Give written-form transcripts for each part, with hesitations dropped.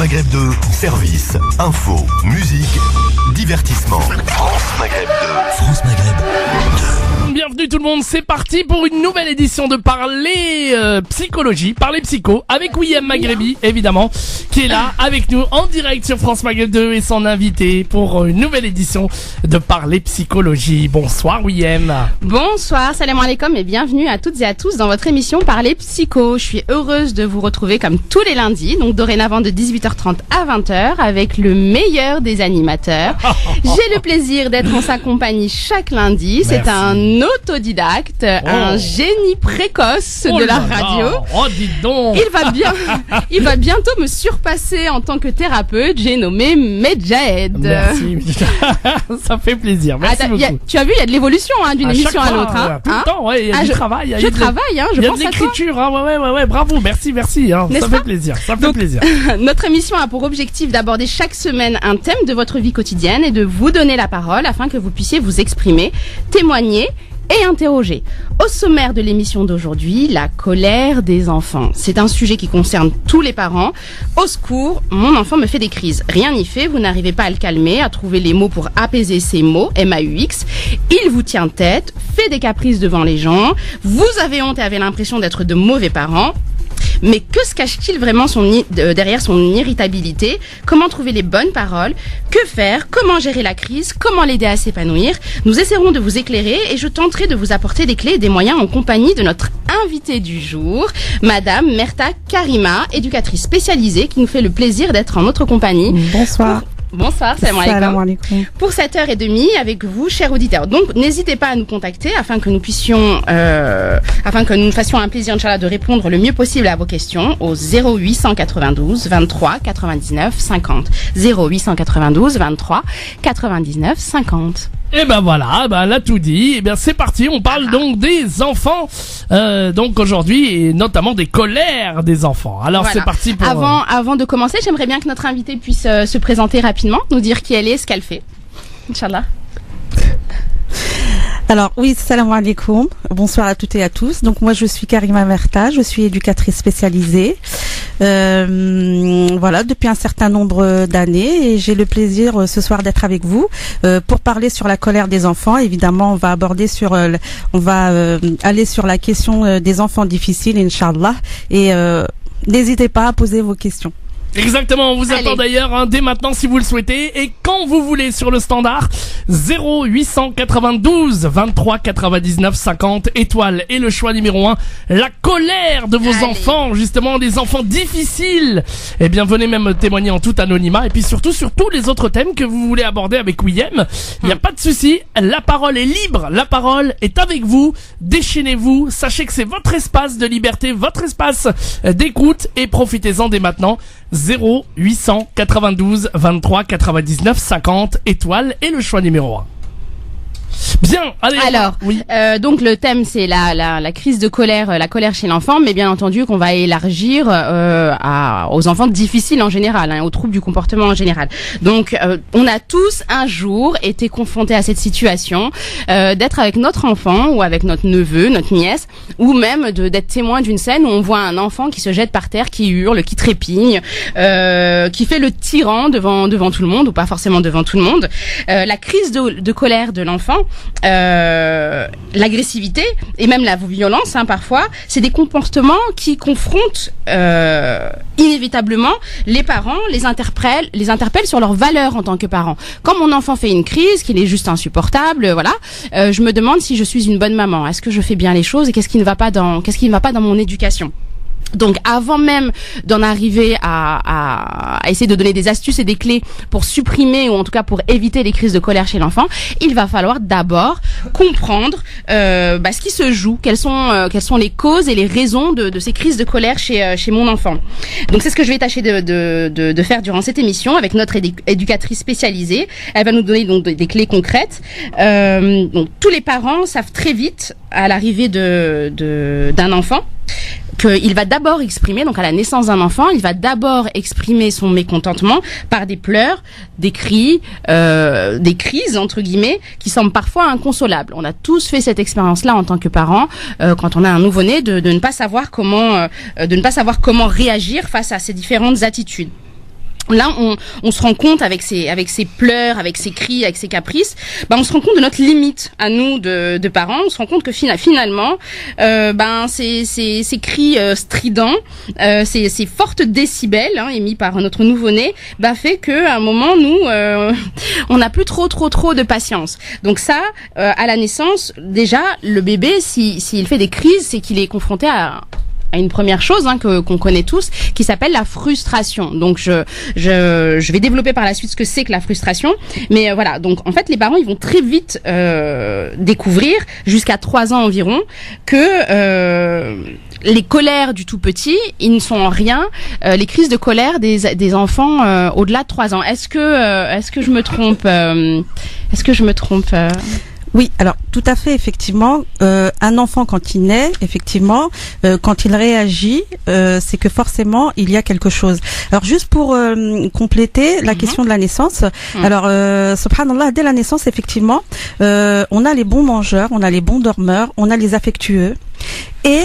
Maghreb 2, service, info, musique, divertissement. France Maghreb 2. France Maghreb 2. Bienvenue tout le monde, c'est parti pour une nouvelle édition de Parler Psychologie, Parler Psycho, avec William Maghrebi, évidemment, qui est là avec nous en direct sur France Maghreb 2 et son invité pour une nouvelle édition de Parler Psychologie. Bonsoir William. Bonsoir, salam alaikum et bienvenue à toutes et à tous dans votre émission Parler Psycho. Je suis heureuse de vous retrouver comme tous les lundis, donc dorénavant de 18h30 à 20h avec le meilleur des animateurs. J'ai le plaisir d'être en sa compagnie chaque lundi. C'est un autodidacte, un génie précoce de la radio. Oh, dites donc. Il va bientôt me surpasser en tant que thérapeute. J'ai nommé Medjahed. Merci. Ça fait plaisir. Merci beaucoup. Tu as vu, il y a de l'évolution d'une émission à l'autre. Tout le temps, ouais, il y a du travail. Je travaille, je pense à toi. Il y a de l'écriture, ouais, bravo, merci. Ça fait plaisir, Notre émission a pour objectif d'aborder chaque semaine un thème de votre vie quotidienne et de vous donner la parole afin que vous puissiez vous exprimer, témoigner et interroger. Au sommaire de l'émission d'aujourd'hui, la colère des enfants. C'est un sujet qui concerne tous les parents. Au secours, mon enfant me fait des crises. Rien n'y fait, vous n'arrivez pas à le calmer, à trouver les mots pour apaiser ses mots, MAUX. Il vous tient tête, fait des caprices devant les gens. Vous avez honte et avez l'impression d'être de mauvais parents. Mais que se cache-t-il vraiment derrière son irritabilité? Comment trouver les bonnes paroles? Que faire? Comment gérer la crise? Comment l'aider à s'épanouir? Nous essaierons de vous éclairer et je tenterai de vous apporter des clés et des moyens en compagnie de notre invitée du jour, Madame Merta Karima, éducatrice spécialisée qui nous fait le plaisir d'être en notre compagnie. Bonsoir. Bonsoir, salam alaikum. Pour 7h30 avec vous, chers auditeurs. Donc, n'hésitez pas à nous contacter afin que nous fassions un plaisir, Inch'Allah, de répondre le mieux possible à vos questions au 0892 23 99 50. 0892 23 99 50. Et ben voilà, elle a tout dit. Et bien c'est parti, on parle donc des enfants, donc aujourd'hui, et notamment des colères des enfants. Alors c'est parti pour... Avant de commencer, j'aimerais bien que notre invitée puisse se présenter rapidement, nous dire qui elle est, ce qu'elle fait. Inch'Allah. Alors oui, salam alaikum. Bonsoir à toutes et à tous. Donc moi je suis Karima Merta, je suis éducatrice spécialisée. Voilà, depuis un certain nombre d'années et j'ai le plaisir ce soir d'être avec vous pour parler sur la colère des enfants. Évidemment, on va aborder aller sur la question des enfants difficiles, Inch'Allah, et n'hésitez pas à poser vos questions. Exactement, on vous attend d'ailleurs dès maintenant si vous le souhaitez et quand vous voulez sur le standard 0892 23 99 50 étoiles et le choix numéro 1, la colère de vos enfants, justement des enfants difficiles. Et bien venez même témoigner en tout anonymat et puis surtout sur tous les autres thèmes que vous voulez aborder avec William. Il n'y a pas de souci, la parole est libre, la parole est avec vous. Déchaînez-vous, sachez que c'est votre espace de liberté, votre espace d'écoute et profitez-en dès maintenant. 0892 23 99 50 étoiles et le choix numéro 1. Bien, allez. Alors, oui. Donc le thème c'est la crise de colère, la colère chez l'enfant, mais bien entendu qu'on va élargir aux enfants difficiles en général, aux troubles du comportement en général. Donc on a tous un jour été confrontés à cette situation d'être avec notre enfant ou avec notre neveu, notre nièce, ou même d'être témoin d'une scène où on voit un enfant qui se jette par terre, qui hurle, qui trépigne, qui fait le tyran devant tout le monde ou pas forcément devant tout le monde. La crise de colère de l'enfant, l'agressivité et même la violence parfois, c'est des comportements qui confrontent inévitablement les parents, les interpellent sur leurs valeurs en tant que parents. Quand mon enfant fait une crise, qu'il est juste insupportable, je me demande si je suis une bonne maman. Est-ce que je fais bien les choses et qu'est-ce qui ne va pas dans mon éducation? Donc avant même d'en arriver à essayer de donner des astuces et des clés pour supprimer ou en tout cas pour éviter les crises de colère chez l'enfant, il va falloir d'abord comprendre ce qui se joue, quelles sont les causes et les raisons de ces crises de colère chez mon enfant. Donc c'est ce que je vais tâcher de faire durant cette émission avec notre éducatrice spécialisée. Elle va nous donner donc des clés concrètes. Donc tous les parents savent très vite à l'arrivée d'un enfant qu'il va d'abord exprimer, donc à la naissance d'un enfant, il va d'abord exprimer son mécontentement par des pleurs, des cris, des crises entre guillemets, qui semblent parfois inconsolables. On a tous fait cette expérience-là en tant que parents, quand on a un nouveau-né, de ne pas savoir comment réagir face à ces différentes attitudes. Là, on se rend compte avec ses pleurs, avec ses cris, avec ses caprices, on se rend compte de notre limite à nous de parents. On se rend compte que finalement, ces cris stridents, ces fortes décibels émis par notre nouveau-né, fait que à un moment nous, on n'a plus trop de patience. Donc ça, à la naissance, déjà le bébé, s'il fait des crises, c'est qu'il est confronté à une première chose qu'on connaît tous, qui s'appelle la frustration. Donc je vais développer par la suite ce que c'est que la frustration, mais voilà. Donc en fait les parents ils vont très vite découvrir jusqu'à 3 ans environ que les colères du tout petit, ils ne sont en rien les crises de colère des enfants au-delà de 3 ans. Est-ce que je me trompe Oui, alors tout à fait, effectivement, un enfant quand il naît, effectivement, quand il réagit, c'est que forcément il y a quelque chose. Alors juste pour compléter la question de la naissance, alors subhanallah, dès la naissance, effectivement, on a les bons mangeurs, on a les bons dormeurs, on a les affectueux. Et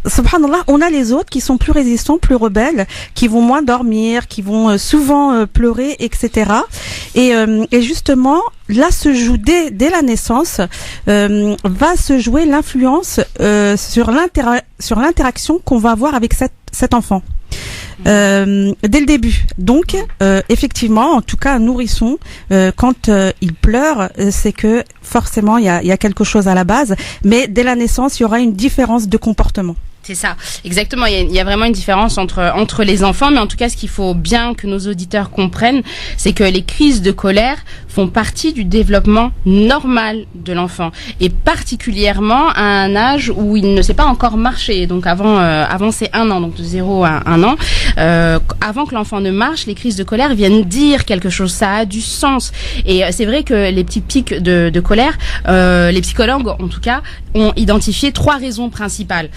subhanallah, on a les autres qui sont plus résistants, plus rebelles, qui vont moins dormir, qui vont souvent pleurer, etc. Et justement, là se joue dès la naissance, va se jouer l'influence sur l'interaction qu'on va avoir avec cet enfant. Dès le début. Donc, effectivement, en tout cas, un nourrisson, quand il pleure, c'est que forcément, il y a quelque chose à la base. Mais dès la naissance, il y aura une différence de comportement. C'est ça, exactement. Il y a vraiment une différence entre les enfants, mais en tout cas, ce qu'il faut bien que nos auditeurs comprennent, c'est que les crises de colère font partie du développement normal de l'enfant, et particulièrement à un âge où il ne sait pas encore marcher. Donc avant c'est 1 an, donc de 0 à 1 an. Avant que l'enfant ne marche, les crises de colère viennent dire quelque chose. Ça a du sens. Et c'est vrai que les petits pics de colère, les psychologues en tout cas ont identifié 3 raisons principales.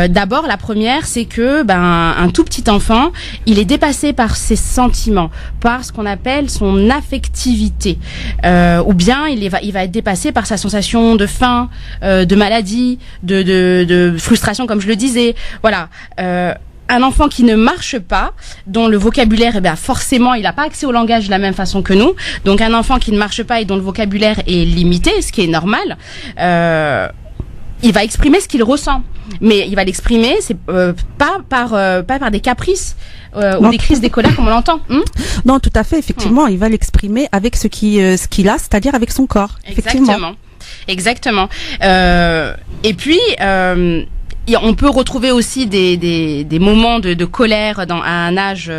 D'abord, la première, c'est que un tout petit enfant, il est dépassé par ses sentiments, par ce qu'on appelle son affectivité, ou bien il va être dépassé par sa sensation de faim, de maladie, de frustration, comme je le disais. Voilà. Un enfant qui ne marche pas, dont le vocabulaire, forcément, il n'a pas accès au langage de la même façon que nous. Donc, un enfant qui ne marche pas et dont le vocabulaire est limité, ce qui est normal, il va exprimer ce qu'il ressent. Mais il va l'exprimer, c'est pas par des caprices ou des crises des colères comme on l'entend. Non, tout à fait, effectivement, il va l'exprimer avec ce qu'il a, c'est-à-dire avec son corps. Exactement. Et puis on peut retrouver aussi des moments de colère à un âge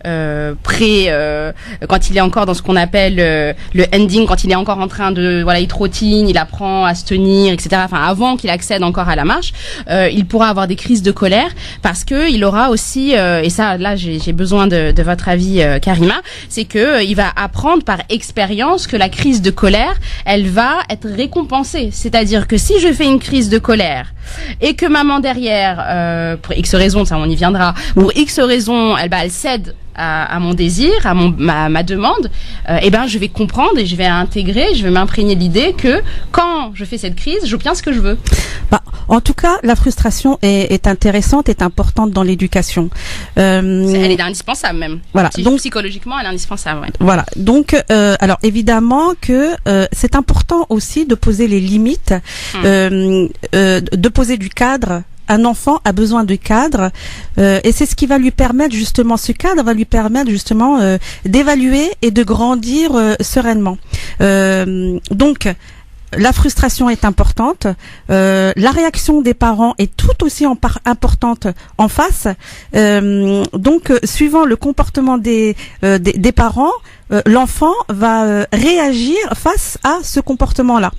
quand il est encore dans ce qu'on appelle le ending, quand il est encore en train il trottine, il apprend à se tenir, etc. Enfin, avant qu'il accède encore à la marche, il pourra avoir des crises de colère parce que il aura aussi, et ça, là, j'ai besoin de votre avis, Karima, c'est que il va apprendre par expérience que la crise de colère, elle va être récompensée. C'est-à-dire que si je fais une crise de colère et que maman derrière, pour X raisons, ça on y viendra, pour X raisons, elle cède à mon désir, à ma demande, je vais comprendre et je vais intégrer, je vais m'imprégner l'idée que quand je fais cette crise, j'obtiens ce que je veux. En tout cas, la frustration est intéressante, est importante dans l'éducation. Elle est indispensable même. Voilà. Donc psychologiquement, elle est indispensable. Ouais. Voilà. Donc, alors évidemment que c'est important aussi de poser les limites, de poser du cadre. Un enfant a besoin de cadre, et c'est ce qui va lui permettre justement, ce cadre va lui permettre justement d'évaluer et de grandir sereinement. Donc, la frustration est importante, la réaction des parents est tout aussi importante en face. Donc, suivant le comportement des parents, l'enfant va réagir face à ce comportement-là.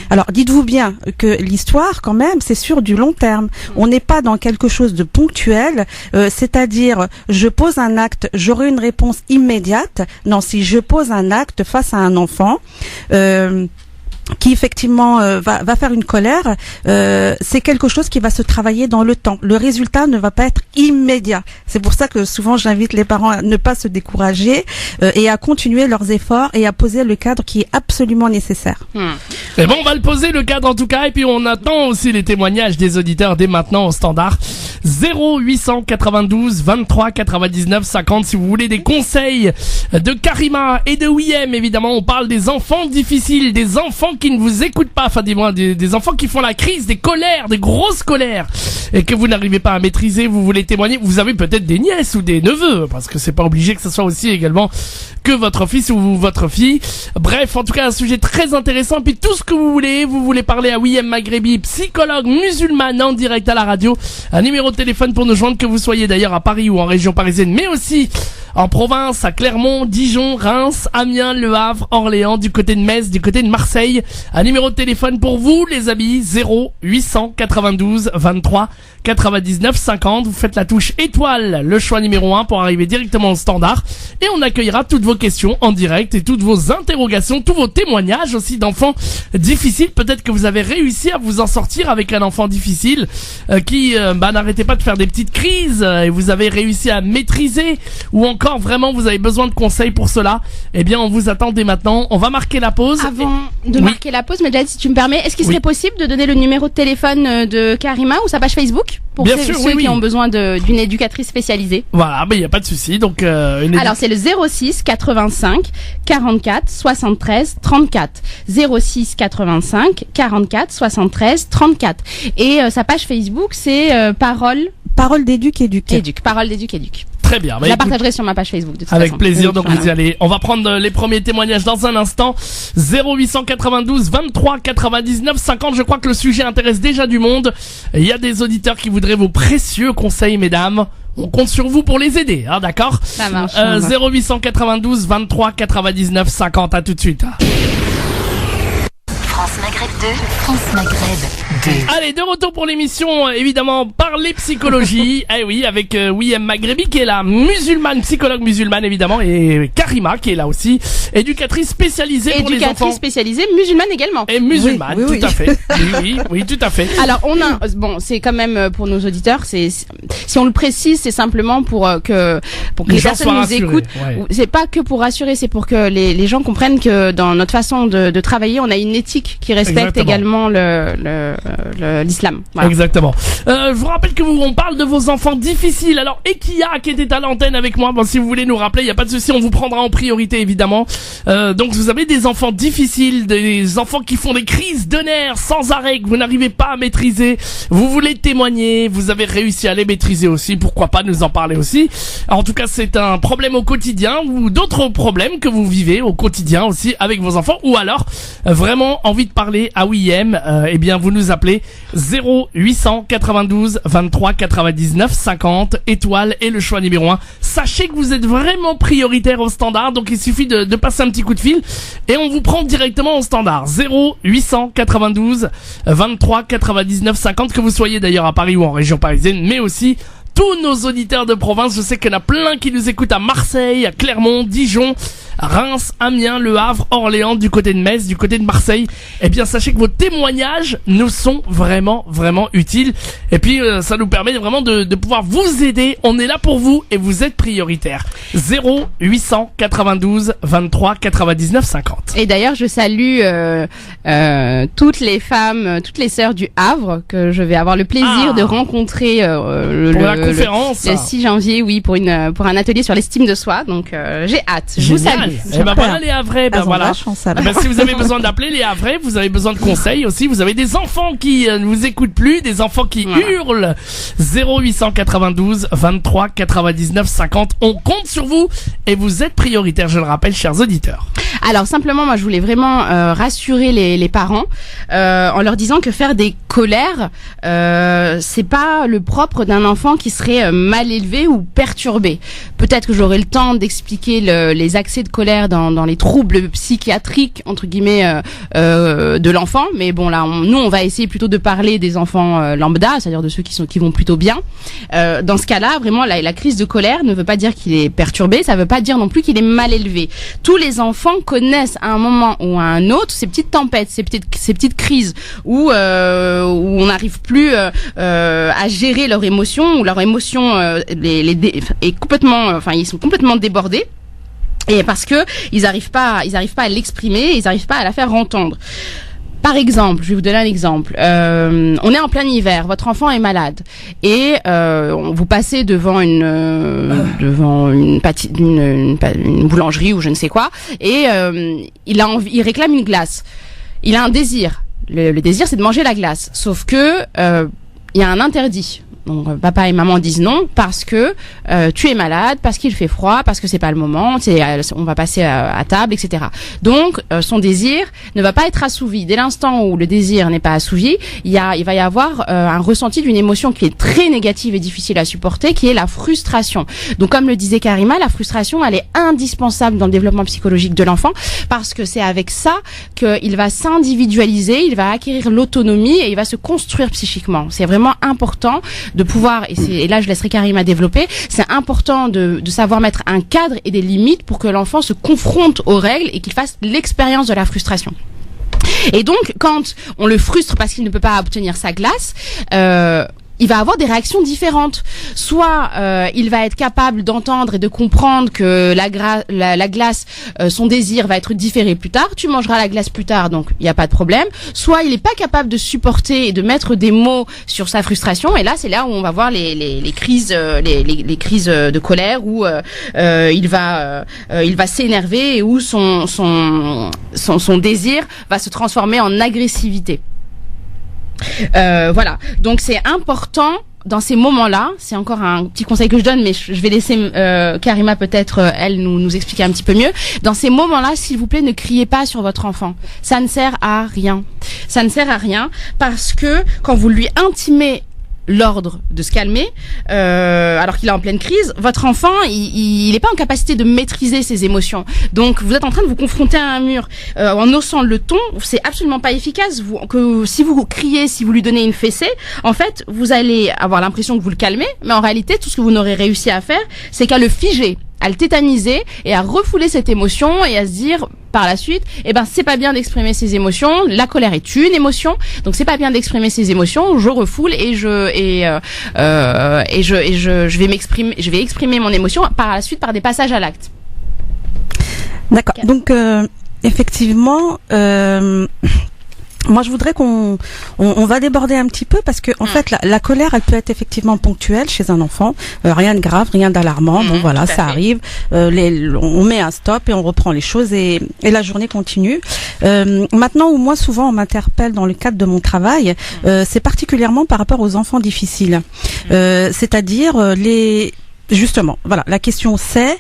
Alors, dites-vous bien que l'histoire, quand même, c'est sur du long terme. On n'est pas dans quelque chose de ponctuel, c'est-à-dire, je pose un acte, j'aurai une réponse immédiate. Non, si je pose un acte face à un enfant, qui effectivement va faire une colère, c'est quelque chose qui va se travailler dans le temps. Le résultat ne va pas être immédiat. C'est pour ça que souvent j'invite les parents à ne pas se décourager et à continuer leurs efforts et à poser le cadre qui est absolument nécessaire. Et bon, on va le poser le cadre en tout cas, et puis on attend aussi les témoignages des auditeurs dès maintenant au standard 0892 23 99 50 si vous voulez des conseils de Karima et de Wiem. Évidemment, on parle des enfants difficiles, des enfants qui ne vous écoutent pas, enfin des enfants qui font la crise, des colères, des grosses colères, et que vous n'arrivez pas à maîtriser. Vous voulez témoigner, vous avez peut-être des nièces ou des neveux, parce que c'est pas obligé que ce soit aussi également que votre fils ou votre fille. Bref, en tout cas un sujet très intéressant. Puis tout ce que vous voulez parler à Wiem Maghrebi, psychologue musulmane en direct à la radio. Un numéro de téléphone pour nous joindre, que vous soyez d'ailleurs à Paris ou en région parisienne, mais aussi en province, à Clermont, Dijon, Reims, Amiens, Le Havre, Orléans, du côté de Metz, du côté de Marseille. Un numéro de téléphone pour vous, les amis, 0892 23 99 50. Vous faites la touche étoile, le choix numéro 1 pour arriver directement au standard. Et on accueillera toutes vos questions en direct et toutes vos interrogations, tous vos témoignages aussi d'enfants difficiles. Peut-être que vous avez réussi à vous en sortir avec un enfant difficile qui n'arrêtait pas de faire des petites crises et vous avez réussi à maîtriser, ou encore vraiment vous avez besoin de conseils pour cela. Eh bien, on vous attend dès maintenant. On va marquer la pause. Avant de marquer la pause, Medjed, si tu me permets, est-ce qu'il serait possible de donner le numéro de téléphone de Karima ou sa page Facebook pour ceux qui ont besoin d'une éducatrice spécialisée? Voilà, mais il n'y a pas de souci. Donc, alors c'est le 06 85 44 73 34. 06 85 44 73 34. Et sa page Facebook, c'est Parole d'éduc éduc. Parole d'éduc éduc. Très bien. Je la partagerai sur ma page Facebook de toute avec façon. Plaisir, donc vous y allez. On va prendre les premiers témoignages dans un instant. 0892 23 99 50. Je crois que le sujet intéresse déjà du monde. Il y a des auditeurs qui voudraient vos précieux conseils, mesdames. On compte sur vous pour les aider, hein, d'accord? Ça marche. 0892 23 99 50. À tout de suite. France Maghreb 2, France Maghreb 2. Allez, de retour pour l'émission, évidemment, Parler Psychologie. Eh oui, avec Wiem Maghrebi qui est là, psychologue musulmane évidemment, et Karima qui est là aussi, éducatrice spécialisée pour les enfants. Éducatrice spécialisée, musulmane également. Et musulmane, oui, tout à fait. Oui, tout à fait. Alors, c'est quand même pour nos auditeurs, si on le précise, c'est simplement pour que les personnes nous écoutent. Ouais. C'est pas que pour rassurer, c'est pour que les gens comprennent que dans notre façon de travailler, on a une éthique qui respecte également l'islam. Voilà. Exactement. Je vous rappelle que on parle de vos enfants difficiles. Alors, Ekia qui était à l'antenne avec moi, bon, si vous voulez nous rappeler, il y a pas de souci, on vous prendra en priorité évidemment. Donc vous avez des enfants difficiles, des enfants qui font des crises de nerfs sans arrêt, que vous n'arrivez pas à maîtriser. Vous voulez témoigner, vous avez réussi à les maîtriser aussi, pourquoi pas nous en parler aussi. Alors, en tout cas, c'est un problème au quotidien ou d'autres problèmes que vous vivez au quotidien aussi avec vos enfants, ou alors vraiment envie de parler à Wiem, eh bien vous nous appelez 0892 23 99 50 étoile et le choix numéro 1. Sachez que vous êtes vraiment prioritaire au standard, donc il suffit de passer un petit coup de fil et on vous prend directement au standard. 0892 23 99 50, que vous soyez d'ailleurs à Paris ou en région parisienne, mais aussi tous nos auditeurs de province. Je sais qu'il y en a plein qui nous écoutent à Marseille, à Clermont, Dijon, Reims, Amiens, Le Havre, Orléans, du côté de Metz, du côté de Marseille. Eh bien, sachez que vos témoignages nous sont vraiment, vraiment utiles. Et puis, ça nous permet vraiment de pouvoir vous aider. On est là pour vous et vous êtes prioritaire. 0892 23 99 50. Et d'ailleurs, je salue toutes les femmes, toutes les sœurs du Havre que je vais avoir le plaisir de rencontrer la conférence le 6 janvier, oui, pour un atelier sur l'estime de soi. Donc j'ai hâte. Je vous salue. Et ben voilà les Havrais, ben voilà. Ben, si vous avez besoin d'appeler les Havrais, vous avez besoin de conseils aussi, vous avez des enfants qui ne vous écoutent plus, des enfants qui hurlent. 0892 23 99 50. On compte sur vous et vous êtes prioritaire, je le rappelle, chers auditeurs. Alors simplement, moi je voulais vraiment rassurer les parents en leur disant que faire des colères, c'est pas le propre d'un enfant qui serait mal élevé ou perturbé. Peut-être que j'aurai le temps d'expliquer les accès de colère dans les troubles psychiatriques entre guillemets de l'enfant, mais bon là nous on va essayer plutôt de parler des enfants lambda, c'est-à-dire de ceux qui vont plutôt bien. Dans ce cas-là, vraiment la crise de colère ne veut pas dire qu'il est perturbé, ça veut pas dire non plus qu'il est mal élevé. Tous les enfants connaissent à un moment ou à un autre ces petites tempêtes, ces petites crises où on n'arrive plus à gérer leurs émotions, où leur émotion est complètement, ils sont complètement débordés. Et parce que ils arrivent pas à l'exprimer, ils arrivent pas à la faire entendre. Par exemple, je vais vous donner un exemple. On est en plein hiver, votre enfant est malade et vous passez devant une boulangerie ou je ne sais quoi et il réclame une glace. Il a un désir. Le désir, c'est de manger la glace. Sauf que il y a un interdit. Donc papa et maman disent non parce que tu es malade, parce qu'il fait froid, parce que c'est pas le moment, on va passer à table, etc. Donc son désir ne va pas être assouvi. Dès l'instant où le désir n'est pas assouvi, il va y avoir un ressenti d'une émotion qui est très négative et difficile à supporter, qui est la frustration. Donc comme le disait Karima, la frustration, elle est indispensable dans le développement psychologique de l'enfant parce que c'est avec ça qu'il va s'individualiser, il va acquérir l'autonomie et il va se construire psychiquement. C'est vraiment important de pouvoir, et là je laisserai Karima développer, c'est important de savoir mettre un cadre et des limites pour que l'enfant se confronte aux règles et qu'il fasse l'expérience de la frustration. Et donc, quand on le frustre parce qu'il ne peut pas obtenir sa glace, il va avoir des réactions différentes. Soit il va être capable d'entendre et de comprendre que la glace, son désir va être différé plus tard. Tu mangeras la glace plus tard, donc il n'y a pas de problème. Soit il n'est pas capable de supporter et de mettre des mots sur sa frustration. Et là, c'est là où on va voir les crises de colère, où il va s'énerver et où son désir va se transformer en agressivité. Voilà, donc c'est important dans ces moments-là, c'est encore un petit conseil que je donne, mais je vais laisser Karima peut-être elle nous expliquer un petit peu mieux. Dans ces moments-là, s'il vous plaît, ne criez pas sur votre enfant. Ça ne sert à rien. Ça ne sert à rien parce que quand vous lui intimez l'ordre de se calmer, alors qu'il est en pleine crise, votre enfant, il n'est pas en capacité de maîtriser ses émotions. Donc, vous êtes en train de vous confronter à un mur. En haussant le ton, c'est absolument pas efficace. Si vous criez, si vous lui donnez une fessée, en fait, vous allez avoir l'impression que vous le calmez, mais en réalité, tout ce que vous n'aurez réussi à faire, c'est qu'à le figer, à le tétaniser et à refouler cette émotion et à se dire par la suite, c'est pas bien d'exprimer ses émotions. La colère est une émotion, donc c'est pas bien d'exprimer ses émotions. Je refoule et je vais exprimer mon émotion par la suite par des passages à l'acte. D'accord. Donc effectivement. Moi, je voudrais qu'on va déborder un petit peu parce que en fait, la colère, elle peut être effectivement ponctuelle chez un enfant, rien de grave, rien d'alarmant. Bon, voilà, ça arrive. On met un stop et on reprend les choses et la journée continue. Maintenant, où moi souvent on m'interpelle dans le cadre de mon travail, c'est particulièrement par rapport aux enfants difficiles, c'est-à-dire Justement, voilà, la question c'est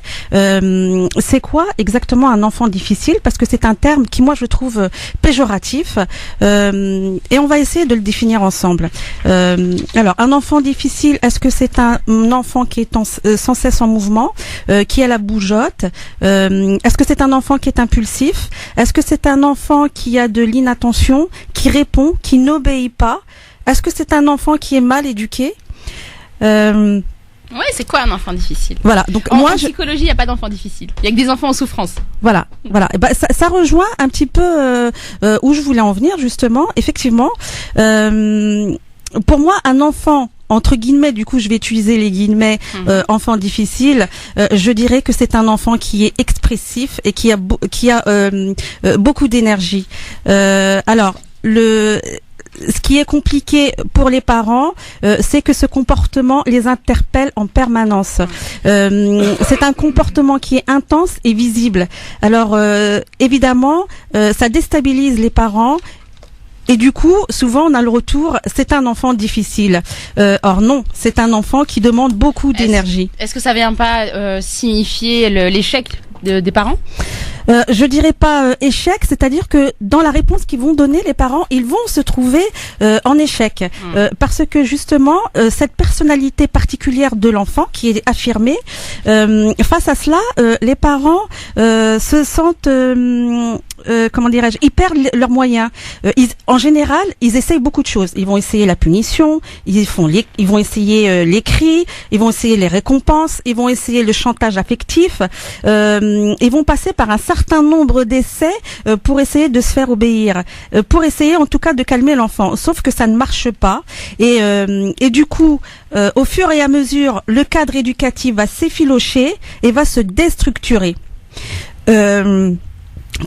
quoi exactement un enfant difficile, parce que c'est un terme qui moi je trouve péjoratif et on va essayer de le définir ensemble. Alors, un enfant difficile, est-ce que c'est un enfant qui est sans cesse en mouvement, qui a la bougeotte, est-ce que c'est un enfant qui est impulsif, est-ce que c'est un enfant qui a de l'inattention, qui répond, qui n'obéit pas, est-ce que c'est un enfant qui est mal éduqué? Ouais, c'est quoi un enfant difficile? Voilà. Donc en psychologie, il n'y a pas d'enfant difficile. Il y a que des enfants en souffrance. Voilà. Et ça rejoint un petit peu où je voulais en venir justement. Effectivement, pour moi, un enfant entre guillemets, du coup, je vais utiliser les guillemets, enfant difficile. Je dirais que c'est un enfant qui est expressif et qui a beaucoup d'énergie. Alors ce qui est compliqué pour les parents, c'est que ce comportement les interpelle en permanence. C'est un comportement qui est intense et visible. Alors, évidemment, ça déstabilise les parents. Et du coup, souvent, on a le retour, c'est un enfant difficile. Or non, c'est un enfant qui demande beaucoup d'énergie. Est-ce que ça vient pas signifier l'échec des parents? Je dirais pas échec, c'est-à-dire que dans la réponse qu'ils vont donner, les parents, ils vont se trouver en échec, parce que justement cette personnalité particulière de l'enfant qui est affirmée, face à cela, les parents se sentent comment dirais-je, ils perdent leurs moyens. En général, ils essayent beaucoup de choses. Ils vont essayer la punition, ils vont essayer les cris, ils vont essayer les récompenses, ils vont essayer le chantage affectif. Ils vont passer par un certain nombre d'essais pour essayer de se faire obéir, pour essayer en tout cas de calmer l'enfant. Sauf que ça ne marche pas. Et du coup, au fur et à mesure, le cadre éducatif va s'effilocher et va se déstructurer.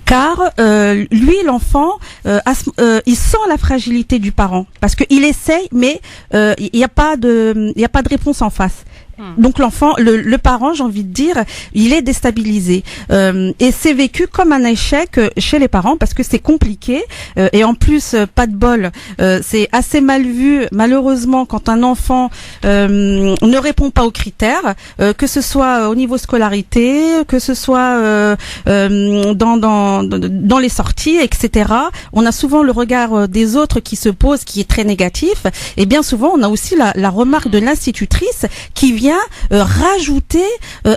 Car lui, l'enfant, il sent la fragilité du parent parce qu'il essaye, mais il n'y a pas de réponse en face. Donc l'enfant, le parent, j'ai envie de dire, il est déstabilisé et c'est vécu comme un échec chez les parents parce que c'est compliqué et en plus pas de bol, c'est assez mal vu malheureusement quand un enfant ne répond pas aux critères, que ce soit au niveau scolarité, que ce soit dans les sorties, etc. On a souvent le regard des autres qui se pose, qui est très négatif, et bien souvent on a aussi la remarque de l'institutrice qui vient rajouter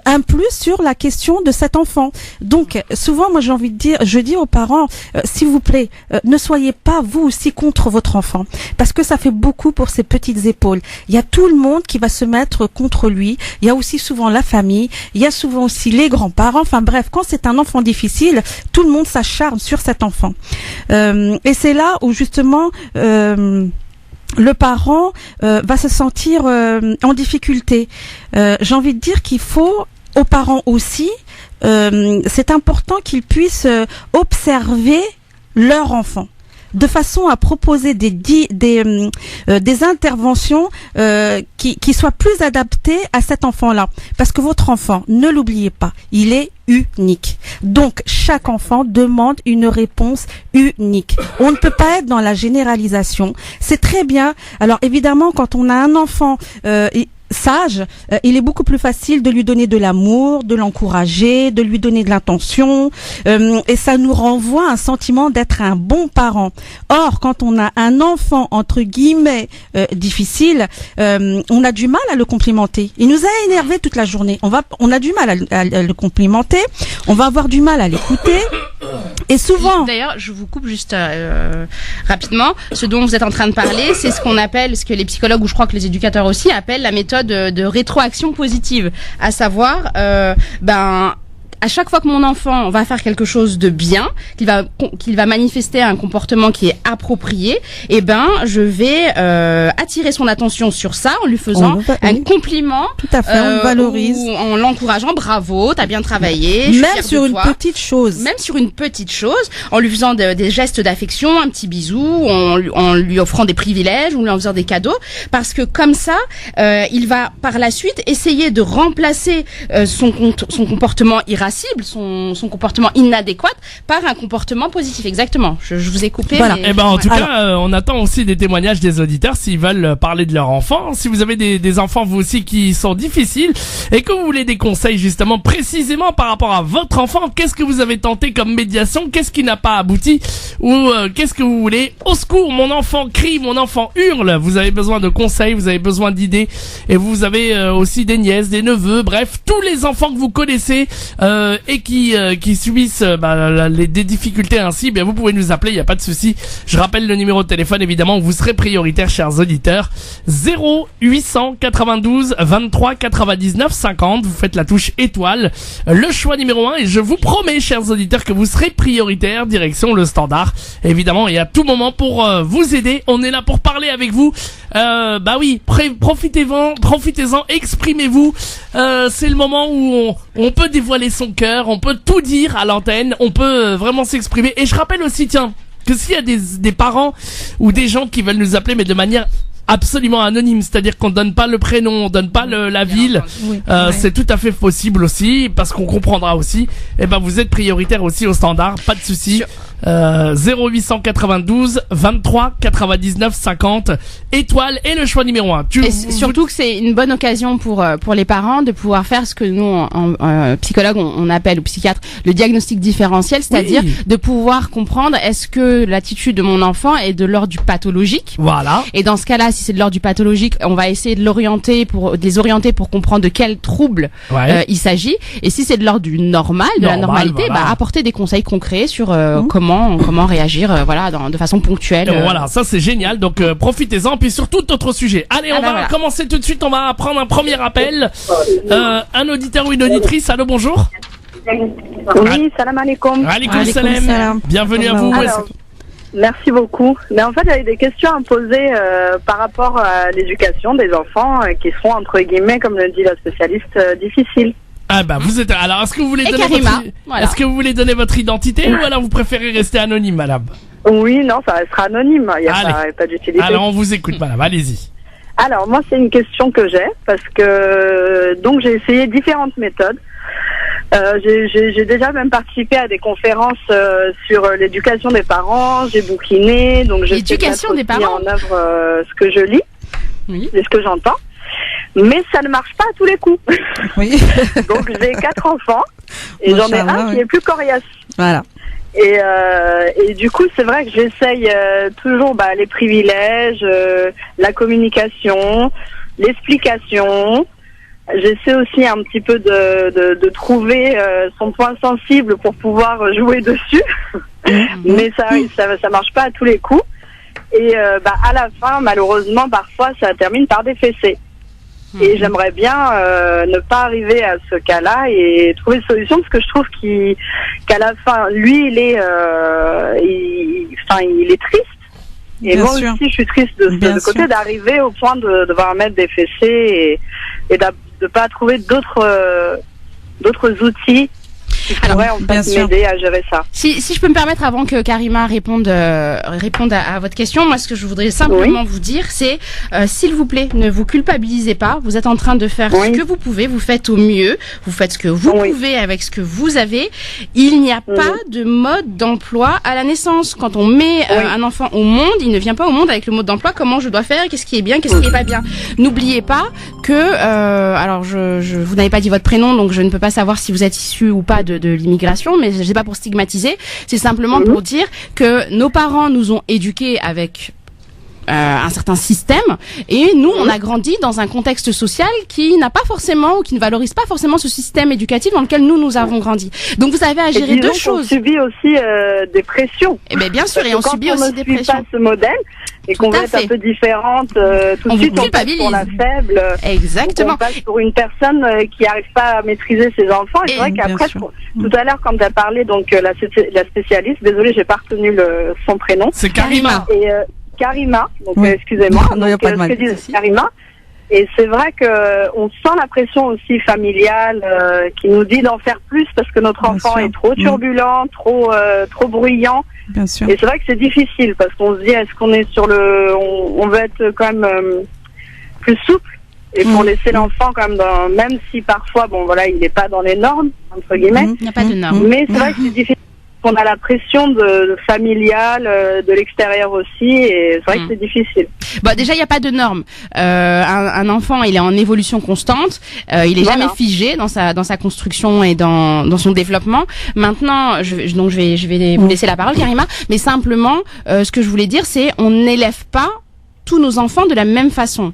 un plus sur la question de cet enfant. Donc souvent moi j'ai envie de dire, je dis aux parents, s'il vous plaît, ne soyez pas vous aussi contre votre enfant, parce que ça fait beaucoup pour ses petites épaules. Il y a tout le monde qui va se mettre contre lui, il y a aussi souvent la famille, il y a souvent aussi les grands-parents, enfin bref, quand c'est un enfant difficile, tout le monde s'acharne sur cet enfant. Et c'est là où justement le parent va se sentir en difficulté. J'ai envie de dire qu'il faut aux parents aussi, c'est important qu'ils puissent observer leur enfant, de façon à proposer des interventions qui soient plus adaptées à cet enfant-là. Parce que votre enfant, ne l'oubliez pas, il est unique. Donc, chaque enfant demande une réponse unique. On ne peut pas être dans la généralisation. C'est très bien. Alors, évidemment, quand on a un enfant sage, il est beaucoup plus facile de lui donner de l'amour, de l'encourager, de lui donner de l'attention, et ça nous renvoie à un sentiment d'être un bon parent. Or, quand on a un enfant entre guillemets difficile, on a du mal à le complimenter. Il nous a énervé toute la journée. On a du mal à le complimenter. On va avoir du mal à l'écouter. Et souvent. D'ailleurs, je vous coupe juste rapidement. Ce dont vous êtes en train de parler, c'est ce qu'on appelle, ce que les psychologues ou je crois que les éducateurs aussi appellent la méthode de rétroaction positive, à savoir, à chaque fois que mon enfant va faire quelque chose de bien, qu'il va manifester un comportement qui est approprié, je vais attirer son attention sur ça en lui faisant un compliment. Tout à fait, on le valorise. Ou en l'encourageant, bravo, t'as bien travaillé. Même sur une petite chose. Même sur une petite chose, en lui faisant des gestes d'affection, un petit bisou, en lui offrant des privilèges, ou en lui en faisant des cadeaux, parce que comme ça, il va par la suite essayer de remplacer son comportement irrationnel, son comportement inadéquat par un comportement positif. Exactement. Je vous ai coupé. Voilà. Mais... en tout cas, on attend aussi des témoignages des auditeurs s'ils veulent parler de leur enfant. Si vous avez des enfants vous aussi qui sont difficiles et que vous voulez des conseils justement précisément par rapport à votre enfant, qu'est-ce que vous avez tenté comme médiation, qu'est-ce qui n'a pas abouti, ou qu'est-ce que vous voulez, au secours, mon enfant crie, mon enfant hurle, vous avez besoin de conseils, vous avez besoin d'idées, et vous avez aussi des nièces, des neveux, bref, tous les enfants que vous connaissez et qui subissent des difficultés ainsi, bien vous pouvez nous appeler, il n'y a pas de souci. Je rappelle le numéro de téléphone, évidemment, où vous serez prioritaire, chers auditeurs. 0892 23 99 50. Vous faites la touche étoile, le choix numéro 1, et je vous promets, chers auditeurs, que vous serez prioritaire, direction le standard. Évidemment, et à tout moment pour vous aider. On est là pour parler avec vous. Profitez-en, exprimez-vous. C'est le moment où on peut dévoiler son cœur, on peut tout dire à l'antenne, on peut vraiment s'exprimer. Et je rappelle aussi, tiens, que s'il y a des parents ou des gens qui veulent nous appeler, mais de manière absolument anonyme, c'est-à-dire qu'on donne pas le prénom, on donne pas la ville, c'est tout à fait possible aussi, parce qu'on comprendra aussi. Et vous êtes prioritaire aussi au standard, pas de souci. 0892 23 99 50 étoile et le choix numéro 1. Surtout que c'est une bonne occasion pour les parents de pouvoir faire ce que nous en psychologue on appelle, ou psychiatre, le diagnostic différentiel, c'est-à-dire de pouvoir comprendre est-ce que l'attitude de mon enfant est de l'ordre du pathologique. Voilà. Et dans ce cas-là, si c'est de l'ordre du pathologique, on va essayer de les orienter pour comprendre de quel trouble il s'agit. Et si c'est de l'ordre du normal, de la normalité, apporter des conseils concrets sur comment réagir de façon ponctuelle. Voilà, ça c'est génial. Donc profitez-en, puis sur tout autre sujet. Allez, on va commencer tout de suite. On va prendre un premier appel. Un auditeur ou une auditrice. Allô, bonjour. Oui, salam alaikum. Alaikum salam. Bienvenue à vous. Alors, merci beaucoup. Mais en fait, j'avais des questions à poser par rapport à l'éducation des enfants qui seront, entre guillemets, comme le dit la spécialiste, difficiles. Ah bah vous êtes. Alors est-ce que vous voulez donner est-ce que vous voulez donner votre identité ou alors vous préférez rester anonyme, madame? Oui, non, ça restera anonyme. Il n'y a pas d'utilité. Alors on vous écoute, madame. Allez-y. Alors moi, c'est une question que j'ai parce que donc j'ai essayé différentes méthodes. J'ai déjà même participé à des conférences sur l'éducation des parents. J'ai bouquiné, donc j'ai l'éducation des parents en œuvre ce que je lis et ce que j'entends. Mais ça ne marche pas à tous les coups. Oui. Donc j'ai 4 enfants et j'en ai un qui est plus coriace. Voilà. Et du coup, c'est vrai que j'essaye toujours les privilèges, la communication, l'explication. J'essaie aussi un petit peu de trouver son point sensible pour pouvoir jouer dessus. Mais ça marche pas à tous les coups. Et à la fin, malheureusement, parfois, ça termine par des fessées. Et j'aimerais bien ne pas arriver à ce cas-là et trouver une solution, parce que je trouve qu'à la fin, lui, il est triste. Et bien moi sûr. Aussi, je suis triste de ce côté d'arriver au point de devoir mettre des fessées et de pas trouver d'autres outils qui pourraient en fait m'aider à gérer ça. Si je peux me permettre, avant que Karima réponde à votre question, moi ce que je voudrais simplement vous dire, c'est s'il vous plaît, ne vous culpabilisez pas. Vous êtes en train de faire ce que vous pouvez, vous faites au mieux, vous faites ce que vous pouvez avec ce que vous avez. Il n'y a pas de mode d'emploi à la naissance. Quand on met un enfant au monde, il ne vient pas au monde avec le mode d'emploi. Comment je dois faire, qu'est-ce qui est bien, qu'est-ce qui est pas bien. N'oubliez pas que alors vous n'avez pas dit votre prénom, donc je ne peux pas savoir si vous êtes issu ou pas de l'immigration, mais je sais pas pour stigmatiser, c'est simplement pour dire que nos parents nous ont éduqués avec un certain système, et nous on a grandi dans un contexte social qui n'a pas forcément, ou qui ne valorise pas forcément ce système éducatif dans lequel nous avons grandi. Donc vous avez à gérer deux choses. On subit aussi des pressions. Et bien sûr, et on subit aussi des pressions. Quand on ne suit pas ce modèle et qu'on veut être un peu différente, tout de suite on passe pour la faible. Exactement. On passe pour une personne qui n'arrive pas à maîtriser ses enfants. Et c'est vrai qu'après, tout à l'heure quand tu as parlé, donc la spécialiste, désolée, j'ai pas retenu son prénom. C'est Karima. Et Karima, donc excusez-moi, non, donc, pas de mal. Karima. Et c'est vrai que on sent la pression aussi familiale qui nous dit d'en faire plus parce que notre enfant est trop turbulent, trop bruyant. Bien sûr. Et c'est vrai que c'est difficile parce qu'on se dit est-ce qu'on est sur on veut être quand même plus souple et pour laisser l'enfant quand même même si parfois il n'est pas dans les normes entre guillemets. Il n'y a pas de normes. Mais c'est vrai que c'est difficile. On a la pression de familiale, de l'extérieur aussi, et c'est vrai que c'est difficile. Déjà, il n'y a pas de normes. Un enfant, il est en évolution constante. Il est jamais figé dans sa construction et dans son développement. Maintenant, je vais vous laisser la parole, Karima. Mais simplement, ce que je voulais dire, c'est on n'élève pas tous nos enfants de la même façon.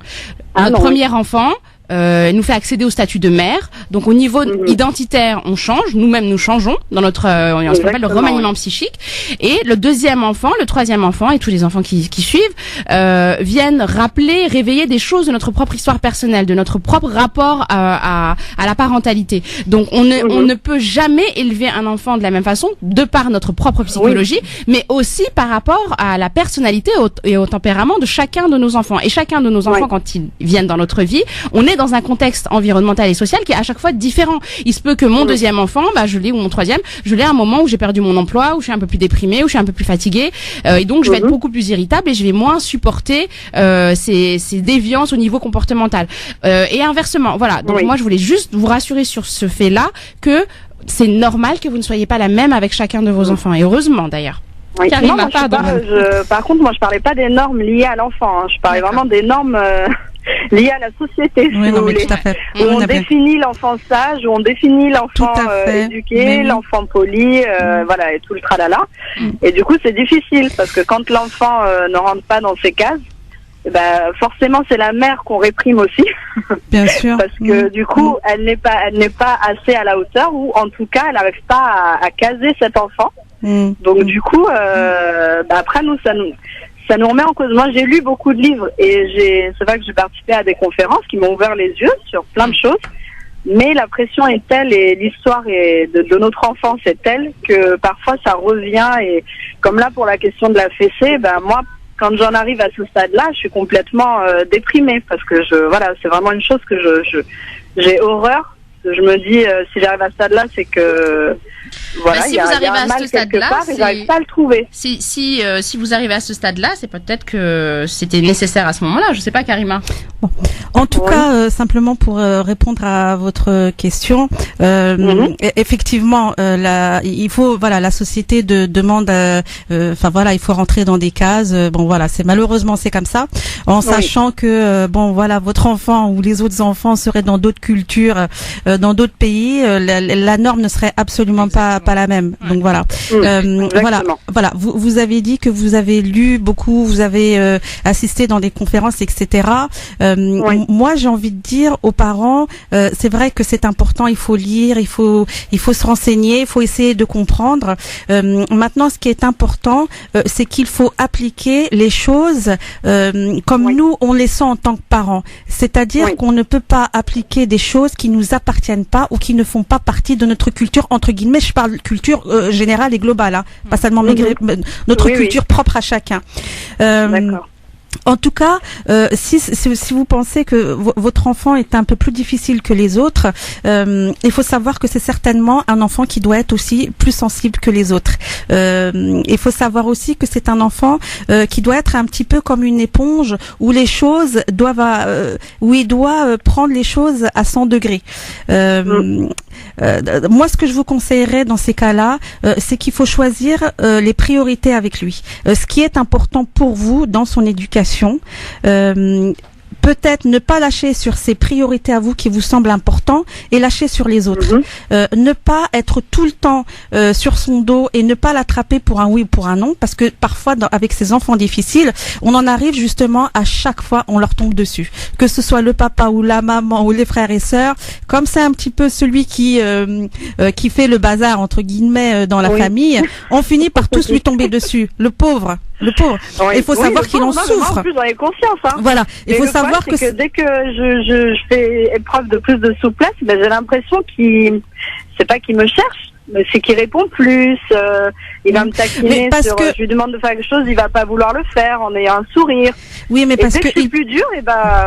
Notre premier enfant nous fait accéder au statut de mère. Donc au niveau identitaire, on change, nous-mêmes nous changeons dans notre ce qu'on appelle le remaniement psychique. Et le deuxième enfant, le troisième enfant et tous les enfants qui suivent viennent rappeler, réveiller des choses de notre propre histoire personnelle, de notre propre rapport à la parentalité. Donc on ne peut jamais élever un enfant de la même façon de par notre propre psychologie, mais aussi par rapport à la personnalité et au tempérament de chacun de nos enfants. Et chacun de nos enfants, quand ils viennent dans notre vie, on est dans un contexte environnemental et social qui est à chaque fois différent. Il se peut que mon deuxième enfant, ou mon troisième, je l'ai à un moment où j'ai perdu mon emploi, où je suis un peu plus déprimée, où je suis un peu plus fatiguée, et donc je vais être beaucoup plus irritable et je vais moins supporter ces déviances au niveau comportemental. Et inversement, voilà. Donc moi je voulais juste vous rassurer sur ce fait-là que c'est normal que vous ne soyez pas la même avec chacun de vos enfants, et heureusement d'ailleurs. Oui. Karima, Non, moi, pardon. par contre, moi, je parlais pas des normes liées à l'enfant. Hein. Je parlais vraiment des normes liées à la société, si Oui, vous non, mais voulez. tout à fait. Où on définit l'enfant sage, où on définit l'enfant Tout à fait. éduqué, Mais oui. l'enfant poli, voilà, et tout le tralala. Et du coup, c'est difficile parce que quand l'enfant ne rentre pas dans ces cases, eh ben, forcément, c'est la mère qu'on réprime aussi. Bien sûr. Parce que du coup, elle n'est pas assez à la hauteur, ou en tout cas, elle n'arrive pas à caser cet enfant. Donc du coup, après ça nous remet en cause. Moi, j'ai lu beaucoup de livres et c'est vrai que j'ai participé à des conférences qui m'ont ouvert les yeux sur plein de choses. Mais la pression est telle et l'histoire de notre enfance est telle que parfois ça revient. Et comme là pour la question de la fessée, moi, quand j'en arrive à ce stade-là, je suis complètement déprimée parce que c'est vraiment une chose que j'ai horreur. Je me dis, si j'arrive à ce stade-là, c'est que voilà, si il y a vous arrivez un à mal ce quelque stade-là, part et j'arrive pas à le trouver. Si vous arrivez à ce stade-là, c'est peut-être que c'était nécessaire à ce moment-là. Je sais pas, Karima. Bon. En tout cas, simplement pour répondre à votre question, effectivement, il faut, la société demande, il faut rentrer dans des cases. C'est malheureusement c'est comme ça, en sachant que votre enfant ou les autres enfants seraient dans d'autres cultures, dans d'autres pays, la norme ne serait absolument pas la même. Donc voilà. Vous avez dit que vous avez lu beaucoup, vous avez assisté dans des conférences, etc. Moi, j'ai envie de dire aux parents, c'est vrai que c'est important, il faut lire, il faut se renseigner, il faut essayer de comprendre. Maintenant, ce qui est important, c'est qu'il faut appliquer les choses comme nous, on les sent en tant que parents. C'est-à-dire qu'on ne peut pas appliquer des choses qui nous appartiennent pas ou qui ne font pas partie de notre culture, entre guillemets, je parle culture générale et globale, pas seulement notre culture propre à chacun. D'accord. En tout cas, si vous pensez que votre enfant est un peu plus difficile que les autres, il faut savoir que c'est certainement un enfant qui doit être aussi plus sensible que les autres. Il faut savoir aussi que c'est un enfant qui doit être un petit peu comme une éponge où les choses où il doit prendre les choses à 100 degrés. Moi, ce que je vous conseillerais dans ces cas-là, c'est qu'il faut choisir les priorités avec lui. Ce qui est important pour vous dans son éducation. Peut-être ne pas lâcher sur ses priorités à vous qui vous semblent importantes et lâcher sur les autres. Ne pas être tout le temps sur son dos et ne pas l'attraper pour un oui ou pour un non, parce que parfois avec ces enfants difficiles, on en arrive justement à chaque fois on leur tombe dessus. Que ce soit le papa ou la maman ou les frères et sœurs, comme c'est un petit peu celui qui fait le bazar entre guillemets dans la famille, on finit par tous lui tomber dessus. Le pauvre. Il faut savoir qu'il en souffre. En plus, j'en ai conscience. Voilà. Il faut savoir que dès que je fais épreuve de plus de souplesse, j'ai l'impression c'est pas qu'il me cherche, mais c'est qu'il répond plus. Il va me taquiner je lui demande de faire quelque chose, il va pas vouloir le faire en ayant un sourire. Oui, mais parce que c'est plus dur,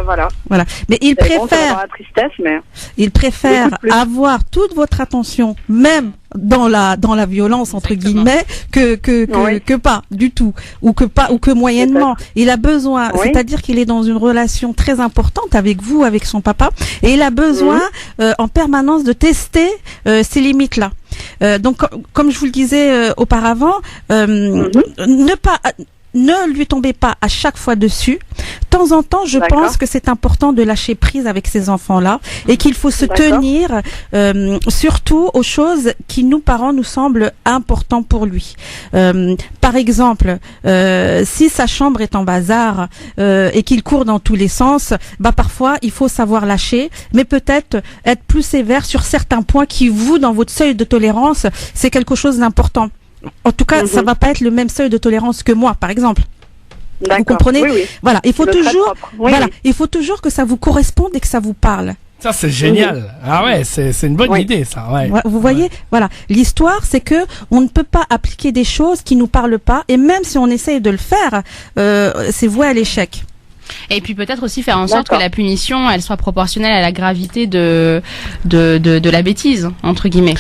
voilà. Voilà. Mais il préfère la tristesse, mais il préfère avoir toute votre attention, même dans la violence entre guillemets, que pas du tout, ou que moyennement. Il a besoin, c'est-à-dire qu'il est dans une relation très importante avec vous, avec son papa, et il a besoin en permanence de tester ces limites là. Donc comme je vous le disais auparavant, ne lui tombez pas à chaque fois dessus. De temps en temps, je pense que c'est important de lâcher prise avec ces enfants-là et qu'il faut se tenir surtout aux choses qui nous parents nous semblent importantes pour lui. Par exemple, si sa chambre est en bazar et qu'il court dans tous les sens, parfois il faut savoir lâcher, mais peut-être être plus sévère sur certains points qui vous, dans votre seuil de tolérance, c'est quelque chose d'important. En tout cas, ça va pas être le même seuil de tolérance que moi, par exemple. Vous comprenez? Voilà, il faut toujours, il faut toujours que ça vous corresponde et que ça vous parle. Ça, c'est génial. Ah ouais, c'est une bonne idée, ça. Ouais. Vous voyez, voilà. L'histoire, c'est que on ne peut pas appliquer des choses qui nous parlent pas, et même si on essaye de le faire, c'est voué à l'échec. Et puis peut-être aussi faire en sorte que la punition, elle soit proportionnelle à la gravité de la bêtise, entre guillemets.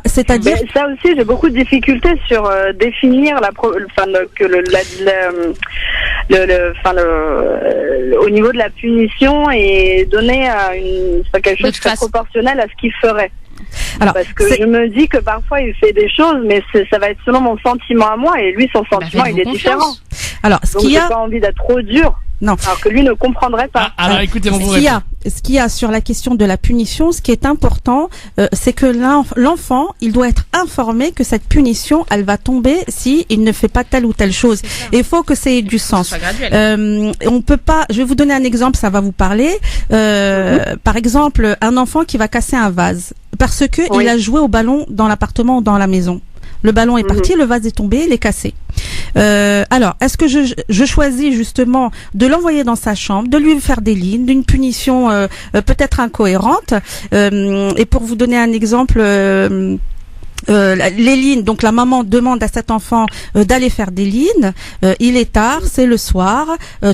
C'est-à-dire ça aussi, j'ai beaucoup de difficultés sur définir au niveau de la punition et donner quelque chose qui soit proportionnel à ce qu'il ferait. Alors, parce que je me dis que parfois il fait des choses, mais ça va être selon mon sentiment à moi, et lui son sentiment il est différent. Alors, donc j'ai pas envie d'être trop dur. Non. Alors que lui ne comprendrait pas. Alors écoutez, ce qu'il y a sur la question de la punition, ce qui est important, c'est que l'enfant, il doit être informé que cette punition, elle va tomber si il ne fait pas telle ou telle chose. Et il faut que ça ait du sens. On peut pas. Je vais vous donner un exemple, ça va vous parler. Par exemple, un enfant qui va casser un vase parce que il a joué au ballon dans l'appartement ou dans la maison. Le ballon est parti, le vase est tombé, il est cassé. Alors, est-ce que je choisis justement de l'envoyer dans sa chambre, de lui faire des lignes, d'une punition peut-être incohérente, et pour vous donner un exemple, les lignes, donc la maman demande à cet enfant d'aller faire des lignes, il est tard, c'est le soir,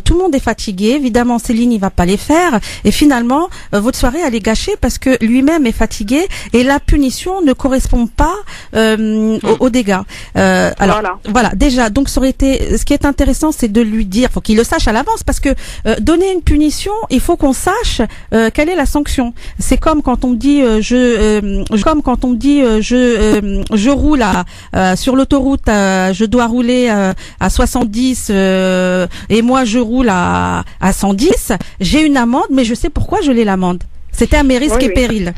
tout le monde est fatigué, évidemment ces lignes il va pas les faire, et finalement votre soirée elle est gâchée parce que lui-même est fatigué et la punition ne correspond pas aux dégâts. Alors voilà, déjà, donc ça aurait été, ce qui est intéressant c'est de lui dire, faut qu'il le sache à l'avance, parce que donner une punition, il faut qu'on sache quelle est la sanction. C'est comme quand on dit je roule sur l'autoroute, je dois rouler à 70 et moi je roule à 110, j'ai une amende, mais je sais pourquoi je l'ai l'amende. C'était à mes risques et périls.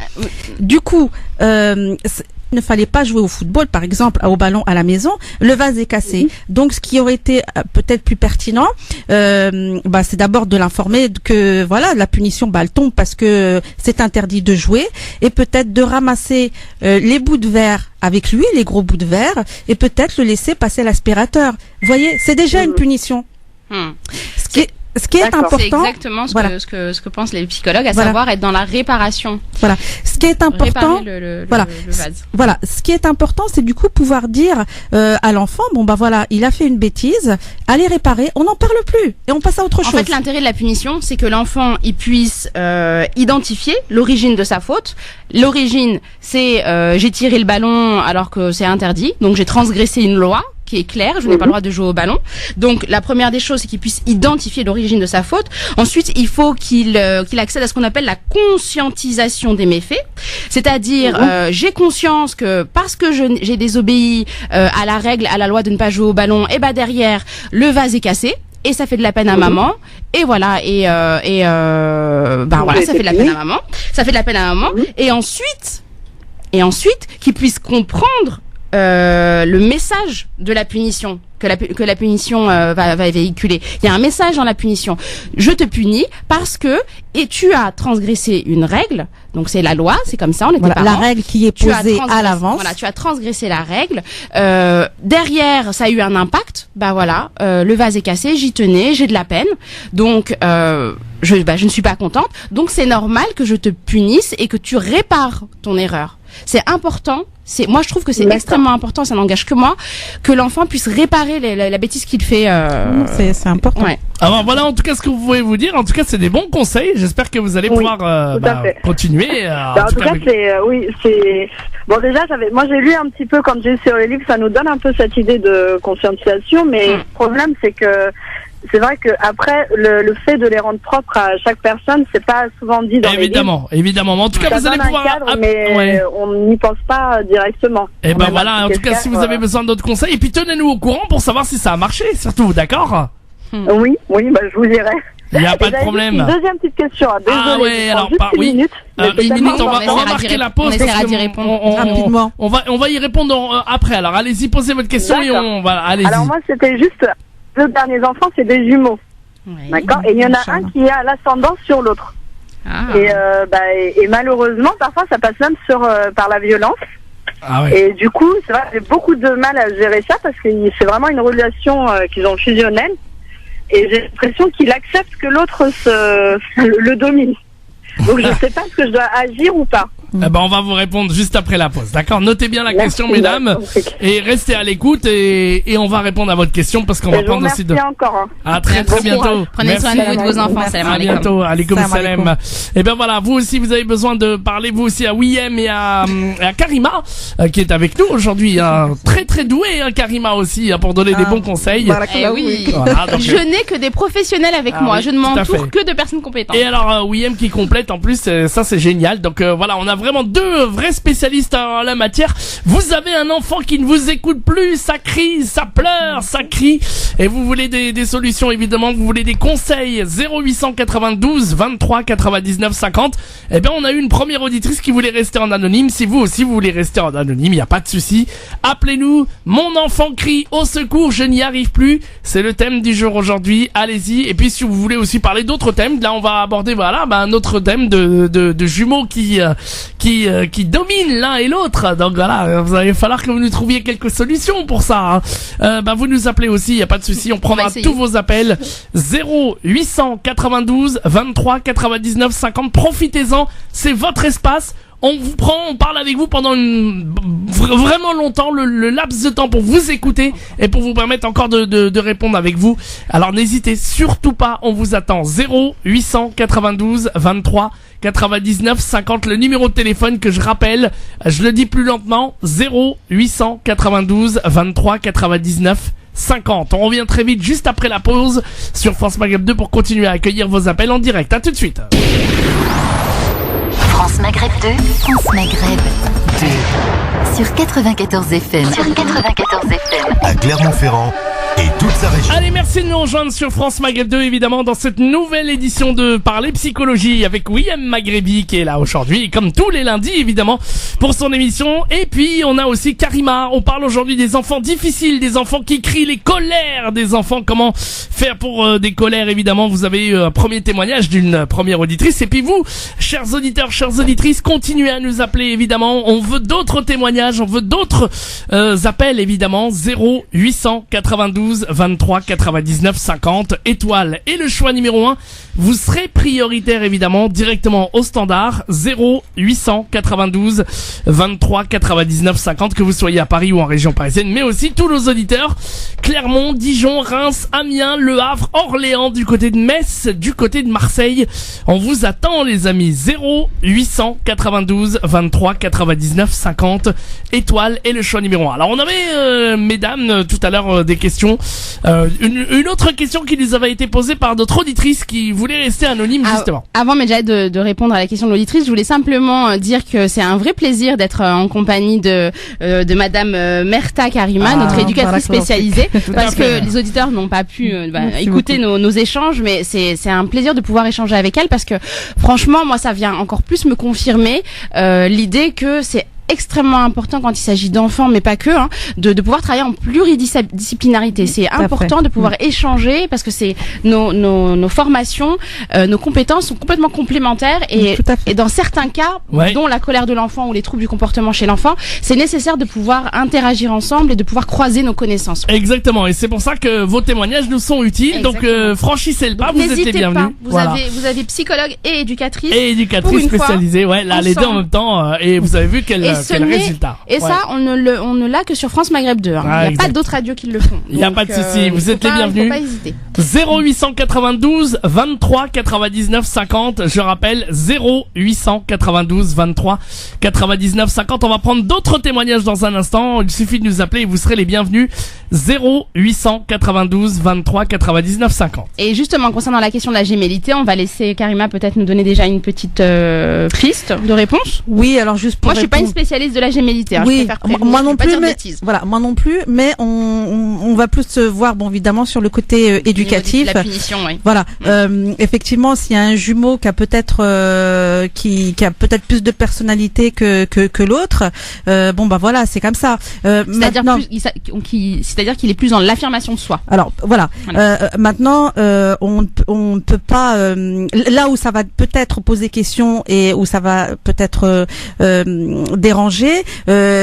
Du coup, il ne fallait pas jouer au football, par exemple, au ballon à la maison. Le vase est cassé. Donc, ce qui aurait été peut-être plus pertinent, c'est d'abord de l'informer que voilà, la punition, elle tombe parce que c'est interdit de jouer, et peut-être de ramasser les bouts de verre avec lui, les gros bouts de verre, et peut-être le laisser passer l'aspirateur. Vous voyez, c'est déjà une punition. Ce qui est important, c'est exactement ce que pensent les psychologues, à savoir être dans la réparation. Voilà. Ce qui est important, le vase. Voilà. Ce qui est important, c'est du coup pouvoir dire à l'enfant, il a fait une bêtise, allez réparer, on n'en parle plus et on passe à autre chose. En fait, l'intérêt de la punition, c'est que l'enfant il puisse identifier l'origine de sa faute. L'origine, c'est j'ai tiré le ballon alors que c'est interdit, donc j'ai transgressé une loi qui est clair, je n'ai pas le droit de jouer au ballon. Donc la première des choses, c'est qu'il puisse identifier l'origine de sa faute. Ensuite, il faut qu'il accède à ce qu'on appelle la conscientisation des méfaits, c'est-à-dire j'ai conscience que parce que j'ai désobéi à la règle, à la loi de ne pas jouer au ballon, et derrière le vase est cassé. Et ça fait de la peine à maman. Et voilà. Ça fait de la peine à maman. Ça fait de la peine à maman. Et ensuite, qu'il puisse comprendre le message de la punition que la punition va véhiculer. Il y a un message dans la punition. Je te punis parce que tu as transgressé une règle. Donc c'est la loi, c'est comme ça, on est parents. La règle qui est posée à l'avance. Voilà, tu as transgressé la règle. Derrière, ça a eu un impact. Le vase est cassé, j'y tenais, j'ai de la peine. Donc je ne suis pas contente. Donc c'est normal que je te punisse et que tu répares ton erreur. C'est important. Moi je trouve que c'est extrêmement important, ça n'engage que moi, que l'enfant puisse réparer la bêtise qu'il fait. C'est important. Ouais. Alors voilà, en tout cas ce que vous pouvez vous dire. En tout cas, c'est des bons conseils. J'espère que vous allez pouvoir continuer. En tout cas, c'est bon. Déjà, moi j'ai lu un petit peu quand j'ai eu sur les livres, ça nous donne un peu cette idée de conscientisation, mais le problème c'est que c'est vrai que après le fait de les rendre propres à chaque personne, c'est pas souvent dit dans les livres. Évidemment. Mais en tout cas, vous allez pouvoir. Mais on n'y pense pas directement. Et voilà. En tout cas, si vous avez besoin d'autres conseils, et puis tenez-nous au courant pour savoir si ça a marché, surtout, d'accord? Oui, je vous dirai. Il n'y a pas de problème. Une deuxième petite question. Désolée, une minute, on va marquer la pause. On essaiera d'y répondre rapidement. On va y répondre après. Alors allez-y, posez votre question et allez-y. Alors moi, c'était juste 2 derniers enfants, c'est des jumeaux. Oui. D'accord. Et il y en a un qui a l'ascendant sur l'autre. Et malheureusement, parfois, ça passe même par la violence. Et du coup, c'est vrai, j'ai beaucoup de mal à gérer ça parce que c'est vraiment une relation qu'ils ont fusionnelle. Et j'ai l'impression qu'il accepte que l'autre le domine. Donc je sais pas, est-ce que je dois agir ou pas. Eh ben, on va vous répondre juste après la pause. D'accord? Notez bien la question, mesdames, et restez à l'écoute et on va répondre à votre question parce qu'on va prendre aussi de... encore. À très bientôt. Prenez soin de vous et de vos enfants. Salam À alaikum. bientôt. Alaikum salam. Et ben voilà, vous aussi, vous avez besoin de parler, vous aussi, à Wiem et à Karima, qui est avec nous aujourd'hui. Très doué, Karima aussi, pour donner des bons conseils. Eh oui. Voilà, donc, Je n'ai que des professionnels avec moi. oui, Je ne tout à m'entoure fait. que de personnes compétentes. Et alors Wiem qui complète en plus, ça c'est génial. Donc voilà, on a vraiment deux vrais spécialistes en la matière. Vous avez un enfant qui ne vous écoute plus, ça crie, ça pleure, ça crie, et vous voulez des solutions évidemment, vous voulez des conseils. 0892 23 99 50. Eh ben on a eu une première auditrice qui voulait rester en anonyme. Si vous aussi vous voulez rester en anonyme, il y a pas de souci. Appelez-nous. Mon enfant crie au secours, je n'y arrive plus. C'est le thème du jour aujourd'hui. Allez-y. Et puis si vous voulez aussi parler d'autres thèmes, là on va aborder un autre thème de jumeaux qui dominent l'un et l'autre. Donc voilà, vous allez falloir que vous nous trouviez quelques solutions pour ça. Vous nous appelez aussi, il y a pas de souci. On prendra tous vos appels. 0892 23 99 50. Profitez-en, c'est votre espace. On vous prend, on parle avec vous pendant vraiment longtemps, le laps de temps pour vous écouter et pour vous permettre encore de répondre avec vous. Alors n'hésitez surtout pas, on vous attend. 0892 23 99 50, le numéro de téléphone que je rappelle, je le dis plus lentement, 0892 23 99 50. On revient très vite juste après la pause sur France Maghreb 2 pour continuer à accueillir vos appels en direct. À tout de suite. France Maghreb 2, France Maghreb 2. Sur 94 FM. À Clermont-Ferrand et toute sa région. Allez, merci de nous rejoindre sur France Maghreb 2, évidemment, dans cette nouvelle édition de Parler Psychologie avec Wiem Maghrebi qui est là aujourd'hui, comme tous les lundis, évidemment, pour son émission. Et puis, on a aussi Karima. On parle aujourd'hui des enfants difficiles, des enfants qui crient, les colères des enfants. Comment faire pour des colères, évidemment. Vous avez eu un premier témoignage d'une première auditrice. Et puis vous, chers auditeurs, chères auditrices, continuez à nous appeler, évidemment. On veut d'autres témoignages, on veut d'autres appels, évidemment. 0892 23 99 50 étoiles et le choix numéro 1, vous serez prioritaire évidemment directement au standard. 0892 23 99 50, que vous soyez à Paris ou en région parisienne, mais aussi tous nos auditeurs Clermont, Dijon, Reims, Amiens, Le Havre, Orléans, du côté de Metz, du côté de Marseille. On vous attend les amis. 0892 23 99 50 étoiles et le choix numéro 1. Alors on avait mesdames tout à l'heure des questions. Une autre question qui nous avait été posée par notre auditrice qui voulait rester anonyme justement. Avant Medjahid de répondre à la question de l'auditrice, je voulais simplement dire que c'est un vrai plaisir d'être en compagnie de Madame Merta Karima, notre éducatrice spécialisée, parce que les auditeurs n'ont pas pu écouter nos échanges, mais c'est un plaisir de pouvoir échanger avec elle parce que franchement, moi, ça vient encore plus me confirmer l'idée que c'est extrêmement important quand il s'agit d'enfants, mais pas que, de pouvoir travailler en pluridisciplinarité. C'est important de pouvoir échanger parce que c'est nos formations, nos compétences sont complètement complémentaires et dans certains cas, dont la colère de l'enfant ou les troubles du comportement chez l'enfant, c'est nécessaire de pouvoir interagir ensemble et de pouvoir croiser nos connaissances. Exactement, et c'est pour ça que vos témoignages nous sont utiles. Exactement. Donc franchissez le pas, vous êtes les bienvenus. Vous avez psychologue et éducatrice. Et éducatrice spécialisée, là les deux en même temps, et vous avez vu quel résultat. Et ça, on ne l'a que sur France Maghreb 2. Il n'y a pas d'autres radios qui le font. Il n'y a pas de souci. Vous êtes les bienvenus. Faut pas hésiter. 0892 23 99 50. Je rappelle, 0892 23 99 50. On va prendre d'autres témoignages dans un instant. Il suffit de nous appeler et vous serez les bienvenus. 0892 23 99 50. Et justement, concernant la question de la gémellité, on va laisser Karima peut-être nous donner déjà une petite piste de réponse. Oui, alors juste pour moi, je suis pas une spécialiste de la gémellité. Oui, moi non plus, mais on va plus se voir, évidemment, sur le côté éducatif. La punition, oui. Voilà. Effectivement, s'il y a un jumeau qui a peut-être qui a peut-être plus de personnalité que l'autre, voilà, c'est comme ça. C'est-à-dire qu'il est plus dans l'affirmation de soi. Alors voilà. Maintenant, on ne peut pas là où ça va peut-être poser question et où ça va peut-être déranger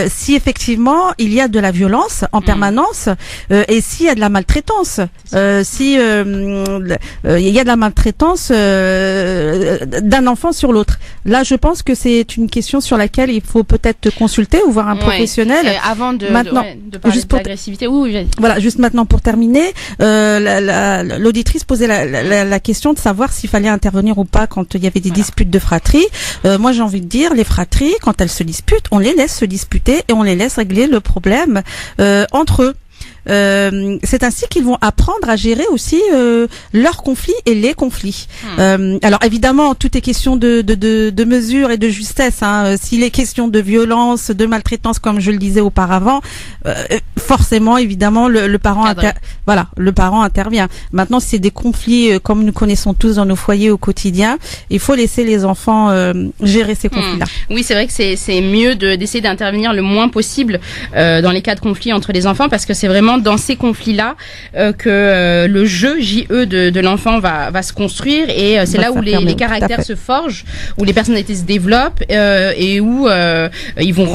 si effectivement il y a de la violence en permanence et s'il y a de la maltraitance. Si il y a de la maltraitance d'un enfant sur l'autre. Là, je pense que c'est une question sur laquelle il faut peut-être te consulter ou voir un professionnel. Avant de parler juste d'agressivité. Oui. Voilà, juste maintenant pour terminer, l'auditrice posait la question de savoir s'il fallait intervenir ou pas quand il y avait des disputes de fratrie. Moi, j'ai envie de dire, les fratries, quand elles se disputent, on les laisse se disputer et on les laisse régler le problème entre eux. C'est ainsi qu'ils vont apprendre à gérer aussi leurs conflits et les conflits. Alors évidemment, tout est question de mesure et de justesse. S'il est question de violence, de maltraitance, comme je le disais auparavant, forcément, évidemment, le parent le parent intervient. Maintenant, si c'est des conflits comme nous connaissons tous dans nos foyers au quotidien, il faut laisser les enfants gérer ces conflits-là. Oui, c'est vrai que c'est mieux d'essayer d'intervenir le moins possible dans les cas de conflits entre les enfants, parce que c'est vraiment dans ces conflits-là que le jeu JE de l'enfant va se construire, et c'est là où les caractères se forgent, où les personnalités se développent et où ils vont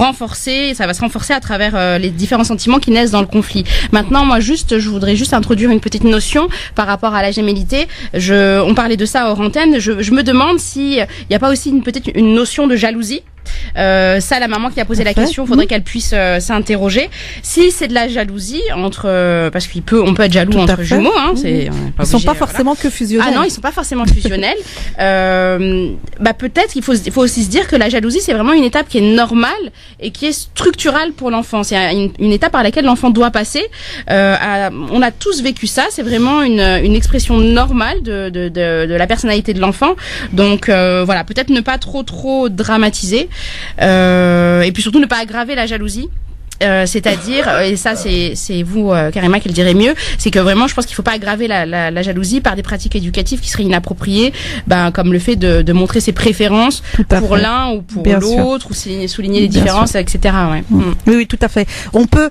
ça va se renforcer à travers les différents sentiments qui naissent dans le conflit. Maintenant, moi je voudrais juste introduire une petite notion par rapport à la gémellité. On parlait de ça hors antenne. Je me demande si il n'y a pas aussi peut-être une notion de jalousie. Ça, la maman qui a posé la question, faudrait qu'elle puisse s'interroger si c'est de la jalousie entre parce on peut être jaloux entre jumeaux, ils sont pas forcément que fusionnels. Ah non, ils sont pas forcément fusionnels. Peut-être qu'il faut aussi se dire que la jalousie, c'est vraiment une étape qui est normale et qui est structurale pour l'enfant. C'est une étape par laquelle l'enfant doit passer. On a tous vécu ça. C'est vraiment une expression normale de la personnalité de l'enfant. Donc voilà, peut-être ne pas trop dramatiser. Et puis surtout ne pas aggraver la jalousie. C'est-à-dire, et ça c'est vous Karima qui le direz mieux, c'est que vraiment je pense qu'il faut pas aggraver la jalousie par des pratiques éducatives qui seraient inappropriées, comme le fait de montrer ses préférences pour l'un ou pour l'autre, ou souligner les différences, etc. Oui, tout à fait. On peut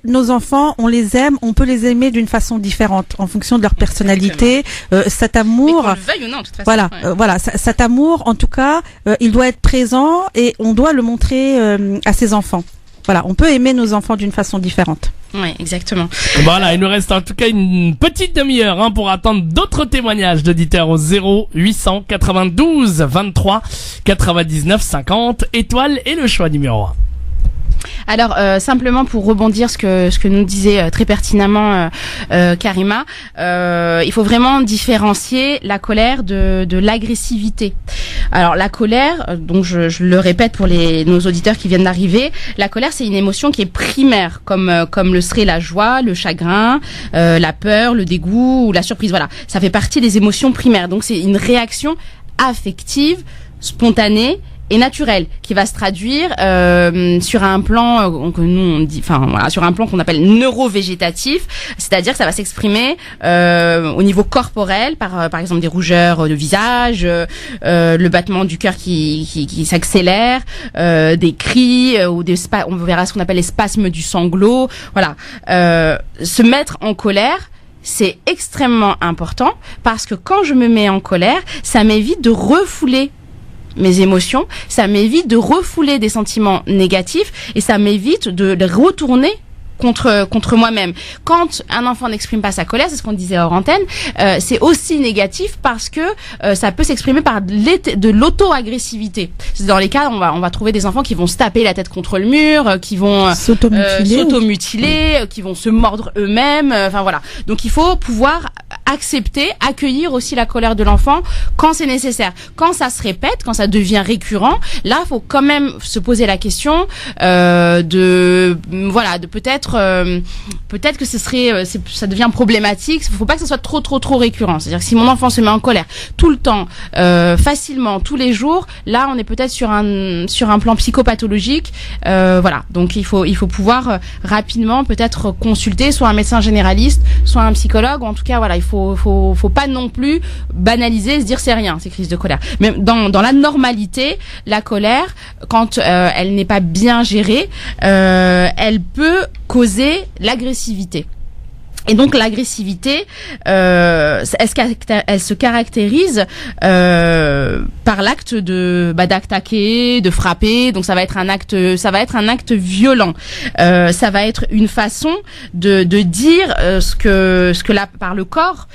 nos enfants, on les aime, on peut les aimer d'une façon différente en fonction de leur personnalité. Cet amour, mais qu'on le veuille ou non, de toute façon, voilà, cet amour, en tout cas, il doit être présent et on doit le montrer à ses enfants. Voilà, on peut aimer nos enfants d'une façon différente. Oui, exactement. Voilà, il nous reste en tout cas une petite demi-heure pour attendre d'autres témoignages d'auditeurs au 0800 92 23 99 50, étoile et le choix numéro 1. Alors simplement pour rebondir ce que nous disait très pertinemment Karima, il faut vraiment différencier la colère de l'agressivité. Alors la colère, donc je le répète pour nos auditeurs qui viennent d'arriver, la colère c'est une émotion qui est primaire, comme le serait la joie, le chagrin, la peur, le dégoût ou la surprise. Voilà, ça fait partie des émotions primaires. Donc c'est une réaction affective, spontanée et naturel, qui va se traduire sur un plan que nous on dit, sur un plan qu'on appelle neurovégétatif, c'est-à-dire que ça va s'exprimer au niveau corporel par exemple des rougeurs de visage, le battement du cœur qui s'accélère, des cris ou on verra ce qu'on appelle les spasmes du sanglot. Voilà, se mettre en colère, c'est extrêmement important parce que quand je me mets en colère, ça m'évite de refouler mes émotions, ça m'évite de refouler des sentiments négatifs et ça m'évite de les retourner contre moi-même. Quand un enfant n'exprime pas sa colère, c'est ce qu'on disait hors antenne, c'est aussi négatif parce que ça peut s'exprimer par de l'auto-agressivité. C'est dans les cas, on va trouver des enfants qui vont se taper la tête contre le mur, qui vont s'automutiler, qui vont se mordre eux-mêmes, voilà. Donc il faut pouvoir accueillir aussi la colère de l'enfant quand c'est nécessaire. Quand ça se répète, quand ça devient récurrent, là il faut quand même se poser la question de peut-être que ça devient problématique. Il faut pas que ça soit trop récurrent. C'est-à-dire que si mon enfant se met en colère tout le temps, facilement, tous les jours, là on est peut-être sur un plan psychopathologique. Voilà. Donc il faut pouvoir rapidement peut-être consulter soit un médecin généraliste, soit un psychologue. Ou en tout cas voilà, il faut pas non plus banaliser, se dire c'est rien ces crises de colère. Mais dans la normalité, la colère, quand elle n'est pas bien gérée, elle peut causer l'agressivité. Et donc l'agressivité, elle se caractérise par l'acte d'attaquer, de frapper. Donc ça va être un acte violent. Ça va être une façon de dire par le corps,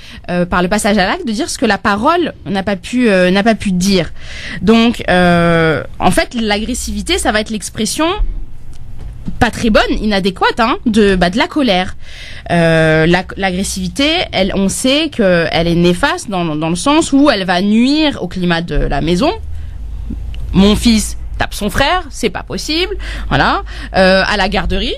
par le passage à l'acte, de dire ce que la parole n'a pas pu dire. Donc en fait l'agressivité, ça va être l'expression pas très bonne, inadéquate, de la colère. L'agressivité, on sait que elle est néfaste dans le sens où elle va nuire au climat de la maison. Mon fils tape son frère, c'est pas possible. Voilà. À la garderie,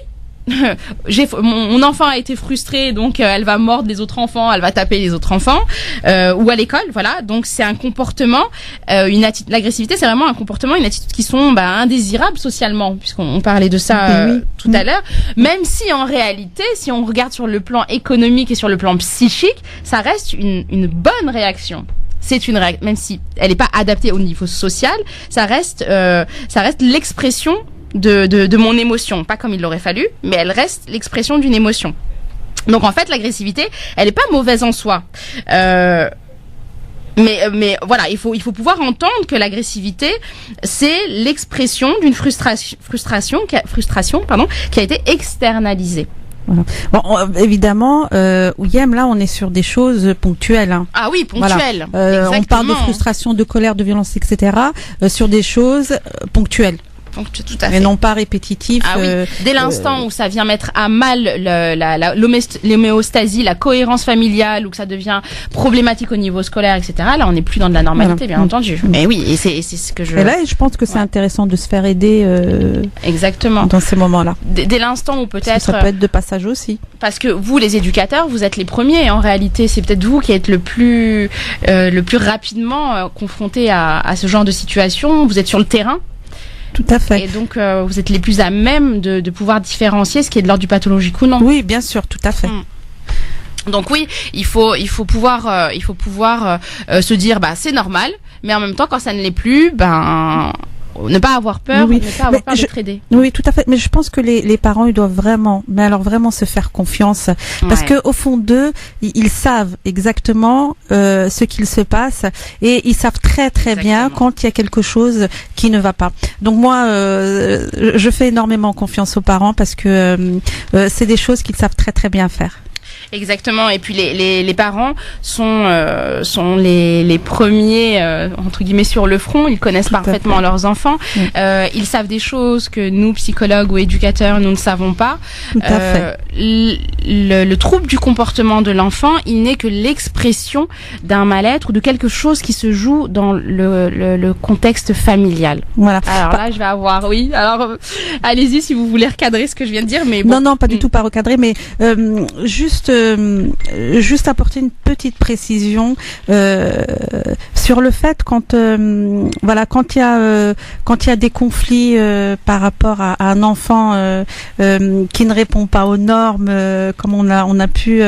mon enfant a été frustré, donc elle va mordre les autres enfants, elle va taper les autres enfants, ou à l'école, voilà. Donc c'est un comportement, l'agressivité, c'est vraiment un comportement, une attitude qui sont indésirables socialement, puisqu'on parlait de ça tout à l'heure. Même si en réalité, si on regarde sur le plan économique et sur le plan psychique, ça reste une bonne réaction. C'est une réaction, même si elle n'est pas adaptée au niveau social, ça reste l'expression de mon émotion, pas comme il l'aurait fallu, mais elle reste l'expression d'une émotion. Donc en fait, l'agressivité, elle est pas mauvaise en soi. Mais voilà, il faut pouvoir entendre que l'agressivité, c'est l'expression d'une frustration qui a été externalisée. Voilà. Bon, évidemment, Ouiam, là, on est sur des choses ponctuelles. Ah oui, ponctuelles. Voilà. On parle de frustration, de colère, de violence, etc. Sur des choses ponctuelles. Tout à fait. Mais non pas répétitif. Ah oui. Dès l'instant où ça vient mettre à mal l'homéostasie, la cohérence familiale, ou que ça devient problématique au niveau scolaire, etc. Là, on n'est plus dans de la normalité, bien entendu. Mais oui, et c'est ce que je. Et là, je pense que c'est intéressant de se faire aider. Exactement. Dans ces moments-là. Dès l'instant où peut-être. Ça peut être de passage aussi. Parce que vous, les éducateurs, vous êtes les premiers. En réalité, c'est peut-être vous qui êtes le plus rapidement confrontés à ce genre de situation. Vous êtes sur le terrain. Tout à fait. Et donc, vous êtes les plus à même de pouvoir différencier ce qui est de l'ordre du pathologique ou non. Oui, bien sûr, tout à fait. Donc oui, il faut pouvoir se dire c'est normal, mais en même temps quand ça ne l'est plus, ne pas avoir peur, ne pas avoir peur d'être aidé. Oui, tout à fait. Mais je pense que les parents, ils doivent vraiment se faire confiance. Parce que au fond d'eux, ils savent exactement ce qu'il se passe et ils savent très très bien quand il y a quelque chose qui ne va pas. Donc moi, je fais énormément confiance aux parents parce que c'est des choses qu'ils savent très très bien faire. Exactement. Et puis les parents sont les premiers entre guillemets sur le front. Ils connaissent parfaitement leurs enfants. Ils savent des choses que nous, psychologues ou éducateurs, nous ne savons pas. Tout à fait. Le trouble du comportement de l'enfant, il n'est que l'expression d'un mal-être ou de quelque chose qui se joue dans le contexte familial. Voilà. Alors là, je vais avoir Alors allez-y si vous voulez recadrer ce que je viens de dire, mais bon. Non, pas du tout pas recadrer, mais juste apporter une petite précision sur le fait quand il y a des conflits par rapport à un enfant qui ne répond pas aux normes, comme on a pu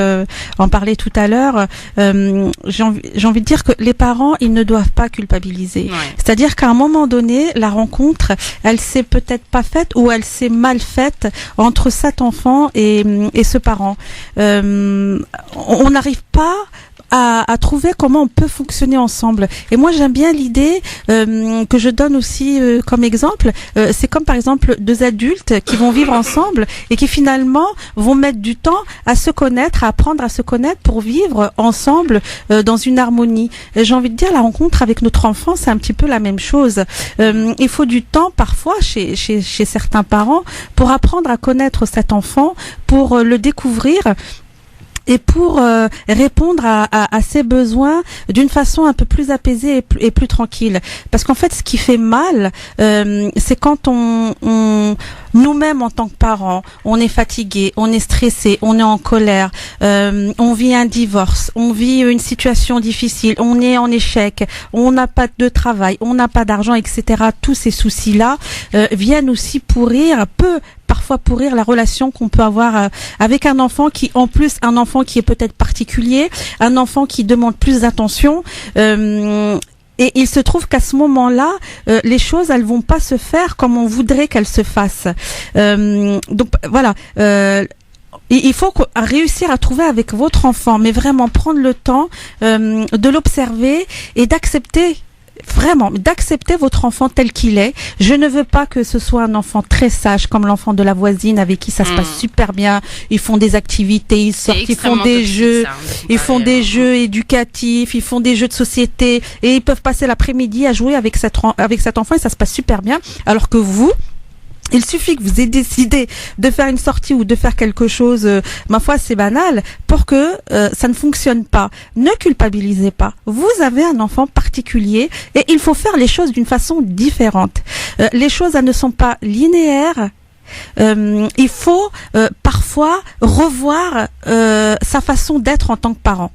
en parler tout à l'heure, j'ai envie de dire que les parents, ils ne doivent pas culpabiliser. Ouais. C'est-à-dire qu'à un moment donné, la rencontre, elle s'est peut-être pas faite ou elle s'est mal faite entre cet enfant et ce parent. On n'arrive pas à trouver comment on peut fonctionner ensemble. Et moi, j'aime bien l'idée que je donne aussi comme exemple. C'est comme par exemple deux adultes qui vont vivre ensemble et qui finalement vont mettre du temps à se connaître, à apprendre à se connaître pour vivre ensemble dans une harmonie. Et j'ai envie de dire, la rencontre avec notre enfant, c'est un petit peu la même chose. Il faut du temps parfois chez certains parents pour apprendre à connaître cet enfant, pour le découvrir et pour répondre à ses besoins d'une façon un peu plus apaisée et plus tranquille. Parce qu'en fait, ce qui fait mal, c'est quand on nous-mêmes en tant que parents, on est fatigué, on est stressé, on est en colère, on vit un divorce, on vit une situation difficile, on est en échec, on n'a pas de travail, on n'a pas d'argent, etc. Tous ces soucis-là viennent aussi parfois pourrir la relation qu'on peut avoir avec un enfant qui est peut-être particulier, un enfant qui demande plus d'attention. Et il se trouve qu'à ce moment-là, les choses, elles vont pas se faire comme on voudrait qu'elles se fassent. Donc voilà. il faut réussir à trouver avec votre enfant, mais vraiment prendre le temps de l'observer et d'accepter votre enfant tel qu'il est. Je ne veux pas que ce soit un enfant très sage comme l'enfant de la voisine avec qui ça se passe super bien. Ils font des activités, ils sortent, ils font des jeux, ils font des jeux éducatifs, ils font des jeux de société et ils peuvent passer l'après-midi à jouer avec cet enfant et ça se passe super bien. Alors que vous, il suffit que vous ayez décidé de faire une sortie ou de faire quelque chose, ma foi, c'est banal, pour que ça ne fonctionne pas. Ne culpabilisez pas. Vous avez un enfant particulier et il faut faire les choses d'une façon différente. Les choses, elles ne sont pas linéaires. Il faut parfois revoir sa façon d'être en tant que parent.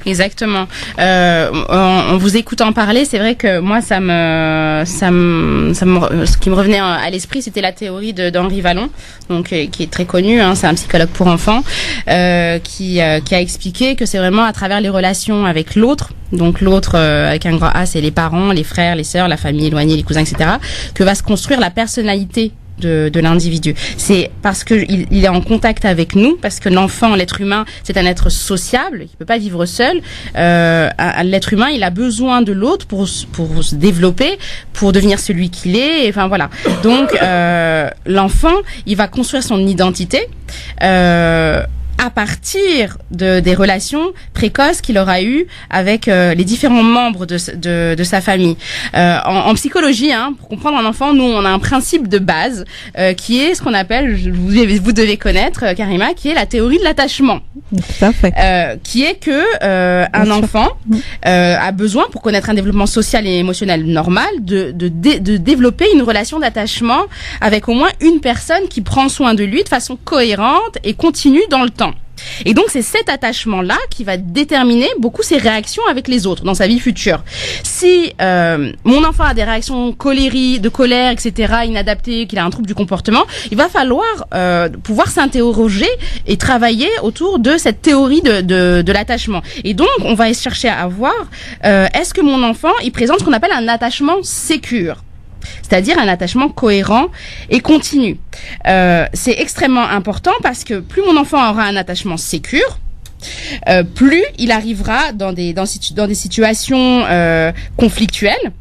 Exactement. En vous écoutant parler, c'est vrai que moi, ce qui me revenait à l'esprit, c'était la théorie d'Henri Vallon, donc qui est très connu. C'est un psychologue pour enfants, qui a expliqué que c'est vraiment à travers les relations avec l'autre, donc l'autre avec un grand A, c'est les parents, les frères, les sœurs, la famille éloignée, les cousins, etc., que va se construire la personnalité de l'individu. C'est parce que il est en contact avec nous, parce que l'enfant, l'être humain, c'est un être sociable, il peut pas vivre seul. L'être humain, il a besoin de l'autre pour se développer, pour devenir celui qu'il est. Enfin voilà. Donc l'enfant, il va construire son identité. À partir des relations précoces qu'il aura eues avec les différents membres de sa famille. En psychologie, pour comprendre un enfant, nous, on a un principe de base qui est ce qu'on appelle, vous devez connaître, Karima, qui est la théorie de l'attachement. Tout à fait. Qui est que un enfant a besoin, pour connaître un développement social et émotionnel normal, de développer une relation d'attachement avec au moins une personne qui prend soin de lui de façon cohérente et continue dans le temps. Et donc c'est cet attachement-là qui va déterminer beaucoup ses réactions avec les autres dans sa vie future. Si mon enfant a des réactions de colère, etc., inadaptées, qu'il a un trouble du comportement, il va falloir pouvoir s'interroger et travailler autour de cette théorie de l'attachement. Et donc on va chercher à voir est-ce que mon enfant il présente ce qu'on appelle un attachement sécure, c'est-à-dire un attachement cohérent et continu. C'est extrêmement important parce que plus mon enfant aura un attachement sécure, plus il arrivera dans des situations conflictuelles,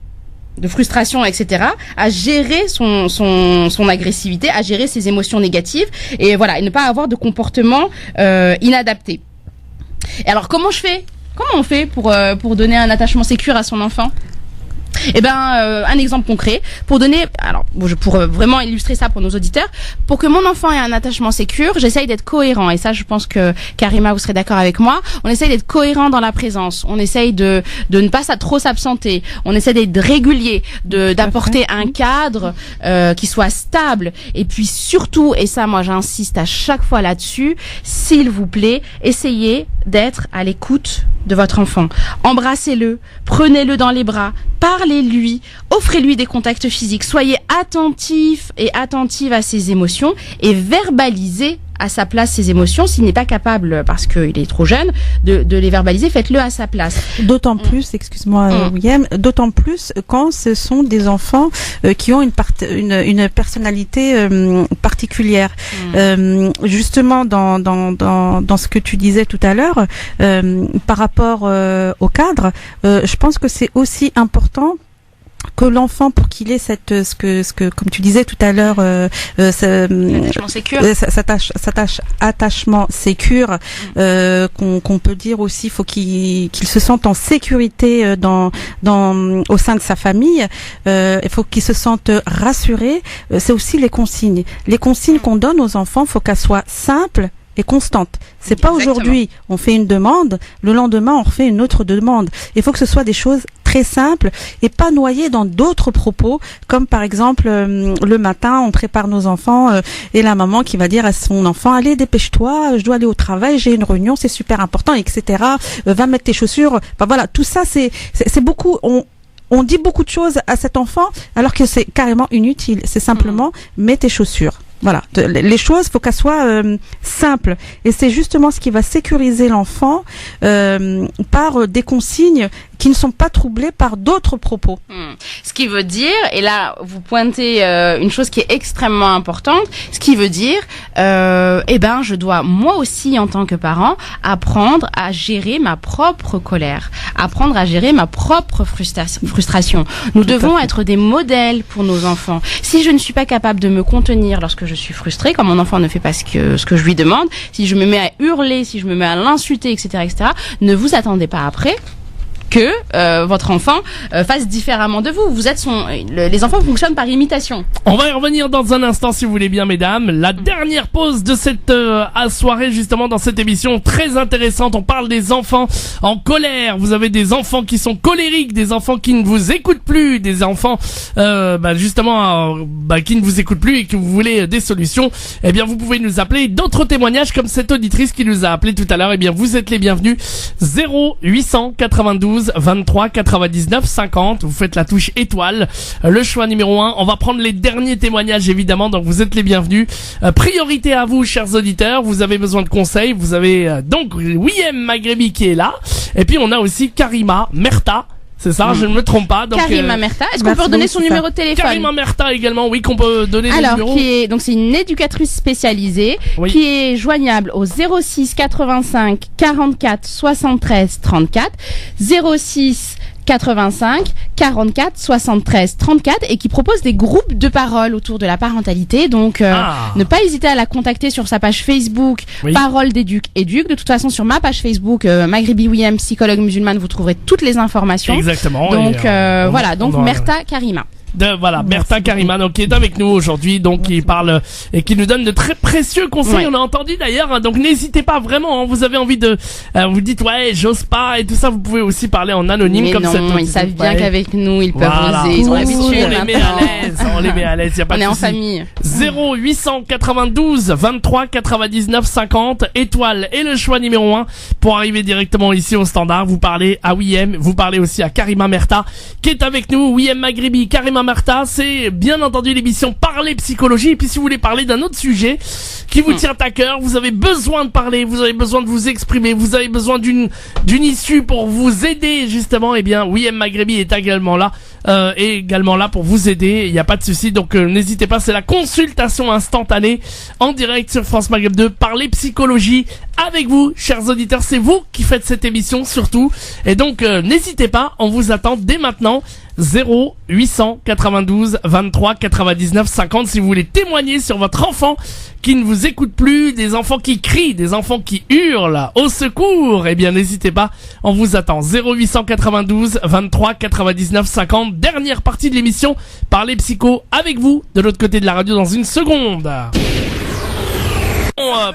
de frustration, etc., à gérer son agressivité, à gérer ses émotions négatives, et voilà, et ne pas avoir de comportement inadapté. Et alors comment on fait pour donner un attachement sécure à son enfant? Eh ben, un exemple concret pour vraiment illustrer ça pour nos auditeurs. Pour que mon enfant ait un attachement sécure, j'essaye d'être cohérent, et ça, je pense que Karima, vous serez d'accord avec moi. On essaye d'être cohérent dans la présence. On essaye de ne pas trop s'absenter. On essaie d'être régulier, d'apporter un cadre qui soit stable. Et puis surtout, et ça, moi, j'insiste à chaque fois là-dessus, s'il vous plaît, essayez d'être à l'écoute de votre enfant. Embrassez-le, prenez-le dans les bras, parlez-lui, offrez-lui des contacts physiques, soyez attentif et attentive à ses émotions et verbalisez à sa place ses émotions. S'il n'est pas capable, parce qu'il est trop jeune, de les verbaliser, faites-le à sa place. D'autant plus, excuse-moi William, d'autant plus quand ce sont des enfants qui ont une personnalité particulière. Justement, dans ce que tu disais tout à l'heure, par rapport au cadre, je pense que c'est aussi important que l'enfant, pour qu'il ait cet comme tu disais tout à l'heure, attachement sécure, qu'on peut dire aussi, faut qu'il se sente en sécurité au sein de sa famille. Il faut qu'il se sente rassuré. C'est aussi les consignes. Les consignes qu'on donne aux enfants, faut qu'elles soient simples et constante. C'est pas aujourd'hui on fait une demande, le lendemain on refait une autre demande. Il faut que ce soit des choses très simples et pas noyées dans d'autres propos, comme par exemple le matin on prépare nos enfants et la maman qui va dire à son enfant allez dépêche-toi, je dois aller au travail, j'ai une réunion, c'est super important, etc. Va mettre tes chaussures. Enfin voilà, tout ça c'est beaucoup. On dit beaucoup de choses à cet enfant alors que c'est carrément inutile. C'est simplement mets tes chaussures. Voilà, les choses, faut qu'elles soient simples. Et c'est justement ce qui va sécuriser l'enfant par des consignes qui ne sont pas troublées par d'autres propos. Ce qui veut dire, et là vous pointez une chose qui est extrêmement importante, ce qui veut dire, je dois moi aussi en tant que parent apprendre à gérer ma propre colère, apprendre à gérer ma propre frustration. Nous devons être des modèles pour nos enfants. Si je ne suis pas capable de me contenir lorsque je suis frustrée, quand mon enfant ne fait pas ce que je lui demande, si je me mets à hurler, si je me mets à l'insulter, etc., ne vous attendez pas après que votre enfant fasse différemment de vous. Vous êtes les enfants fonctionnent par imitation. On va y revenir dans un instant si vous voulez bien, mesdames. La dernière pause de cette soirée, justement, dans cette émission très intéressante. On parle des enfants en colère. Vous avez des enfants qui sont colériques, des enfants qui ne vous écoutent plus, des enfants qui ne vous écoutent plus et que vous voulez des solutions. Eh bien, vous pouvez nous appeler. D'autres témoignages comme cette auditrice qui nous a appelé tout à l'heure. Eh bien, vous êtes les bienvenus. 0892 23 99 50. Vous faites la touche étoile, le choix numéro 1. On va prendre les derniers témoignages évidemment, donc vous êtes les bienvenus. Priorité à vous, chers auditeurs. Vous avez besoin de conseils. Vous avez donc Wiem Maghrebi qui est là. Et puis on a aussi Karima Merta. C'est ça, je ne me trompe pas. Donc, Karima Merta, est-ce qu'on peut redonner son numéro de téléphone? Karima Merta également, oui, qu'on peut donner le numéro. Donc c'est une éducatrice spécialisée, oui, qui est joignable au 06 85 44 73 34, 06 85 44 73 34 et qui propose des groupes de parole autour de la parentalité. Donc ne pas hésiter à la contacter sur sa page Facebook, oui, Parole d'Éduc. De toute façon, sur ma page Facebook Maghrebi Wiem, psychologue musulmane, vous trouverez toutes les informations. Exactement. Donc voilà, donc Merta Karima. Merta Karima, donc, qui est avec nous aujourd'hui, donc, qui parle et qui nous donne de très précieux conseils. On a entendu d'ailleurs, hein, donc n'hésitez pas vraiment, hein, vous avez envie de, vous dites, j'ose pas et tout ça, vous pouvez aussi parler en anonyme. Mais comme ça. Ils savent bien qu'avec nous, ils peuvent oser, ils ont l'habitude. On les met à l'aise, y a pas de souci. On est en famille. 0892 23 99 50, étoile et le choix numéro 1 pour arriver directement ici au standard. Vous parlez à Wiem, vous parlez aussi à Karima Merta, qui est avec nous. Wiem Maghrebi, Karima Merta, c'est bien entendu l'émission Parler Psychologie. Et puis si vous voulez parler d'un autre sujet qui vous tient à cœur, vous avez besoin de parler, vous avez besoin de vous exprimer, vous avez besoin d'une issue pour vous aider justement, eh bien Wiem Maghrebi est également là pour vous aider, il n'y a pas de souci. Donc n'hésitez pas, c'est la consultation instantanée en direct sur France Maghreb 2, Parler Psychologie avec vous, chers auditeurs, c'est vous qui faites cette émission surtout. Et donc n'hésitez pas, on vous attend dès maintenant. 0892 23 99 50 si vous voulez témoigner sur votre enfant qui ne vous écoute plus, des enfants qui crient, des enfants qui hurlent au secours. Eh bien n'hésitez pas, on vous attend. 0892 23 99 50. Dernière partie de l'émission Parler Psycho avec vous de l'autre côté de la radio dans une seconde.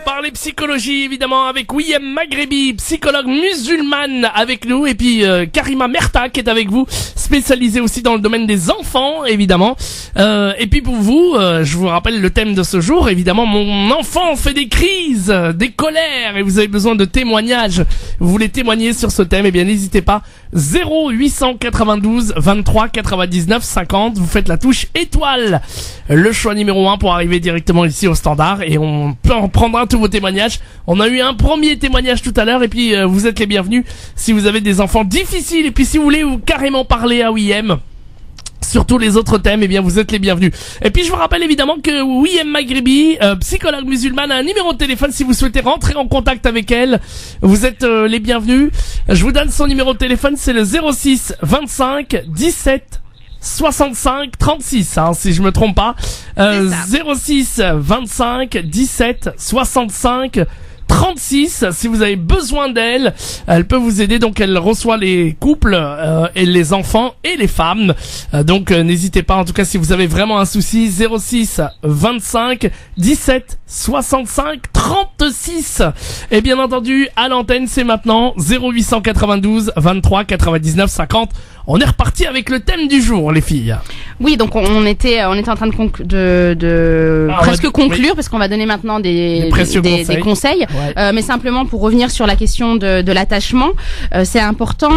Parler psychologie évidemment avec Wiem Maghrebi, psychologue musulmane avec nous, et puis Karima Merta qui est avec vous, spécialisée aussi dans le domaine des enfants évidemment. Et puis pour vous, je vous rappelle le thème de ce jour, évidemment, mon enfant fait des crises, des colères, et vous avez besoin de témoignages. Vous voulez témoigner sur ce thème, eh bien n'hésitez pas. 0892 23 99 50. Vous faites la touche étoile, le choix numéro 1 pour arriver directement ici au standard, et on prendra tous vos témoignages. On a eu un premier témoignage tout à l'heure, et puis vous êtes les bienvenus si vous avez des enfants difficiles, et puis si vous voulez carrément parler à Wiem sur tous les autres thèmes, eh bien vous êtes les bienvenus. Et puis je vous rappelle évidemment que Wiem Maghrebi, psychologue musulmane, a un numéro de téléphone si vous souhaitez rentrer en contact avec elle. Vous êtes les bienvenus. Je vous donne son numéro de téléphone, c'est le 06 25 17 65 36, hein, si je me trompe pas. 06 25 17 65 36. Si vous avez besoin d'elle, elle peut vous aider. Donc elle reçoit les couples et les enfants et les femmes. Donc n'hésitez pas, en tout cas si vous avez vraiment un souci. 06 25 17 65 36. Et bien entendu à l'antenne c'est maintenant 0892 23 99 50. On est reparti avec le thème du jour, les filles. Oui, donc on était en train de presque conclure, oui, parce qu'on va donner maintenant des conseils. Ouais. Mais simplement pour revenir sur la question de l'attachement, c'est important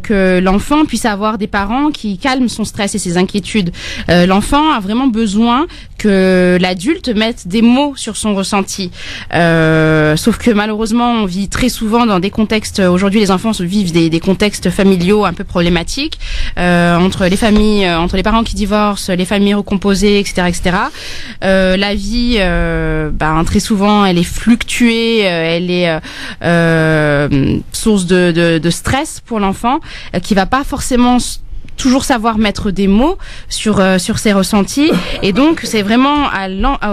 que l'enfant puisse avoir des parents qui calment son stress et ses inquiétudes. L'enfant a vraiment besoin que que l'adulte mette des mots sur son ressenti. Sauf que malheureusement, on vit très souvent dans des contextes. Aujourd'hui, les enfants vivent des contextes familiaux un peu problématiques entre les familles, entre les parents qui divorcent, les familles recomposées, etc., etc. La vie, très souvent, elle est fluctuée, elle est source de stress pour l'enfant, qui va pas forcément toujours savoir mettre des mots sur ses ressentis, et donc c'est vraiment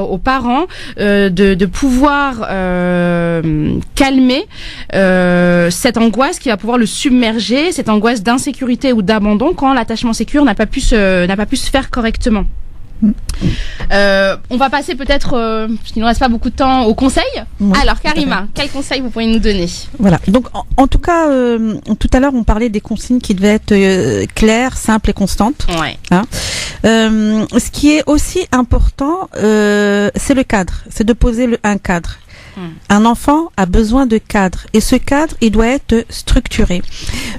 aux parents de pouvoir calmer cette angoisse qui va pouvoir le submerger, cette angoisse d'insécurité ou d'abandon quand l'attachement sécure n'a pas pu se faire correctement. On va passer peut-être, parce qu'il ne nous reste pas beaucoup de temps, aux conseils. Oui, alors Karima, quels conseils vous pourriez nous donner? Voilà, donc en tout cas, tout à l'heure on parlait des consignes qui devaient être claires, simples et constantes. Ouais. Ce qui est aussi important, c'est le cadre, c'est de poser un cadre. Un enfant a besoin de cadre, et ce cadre, il doit être structuré.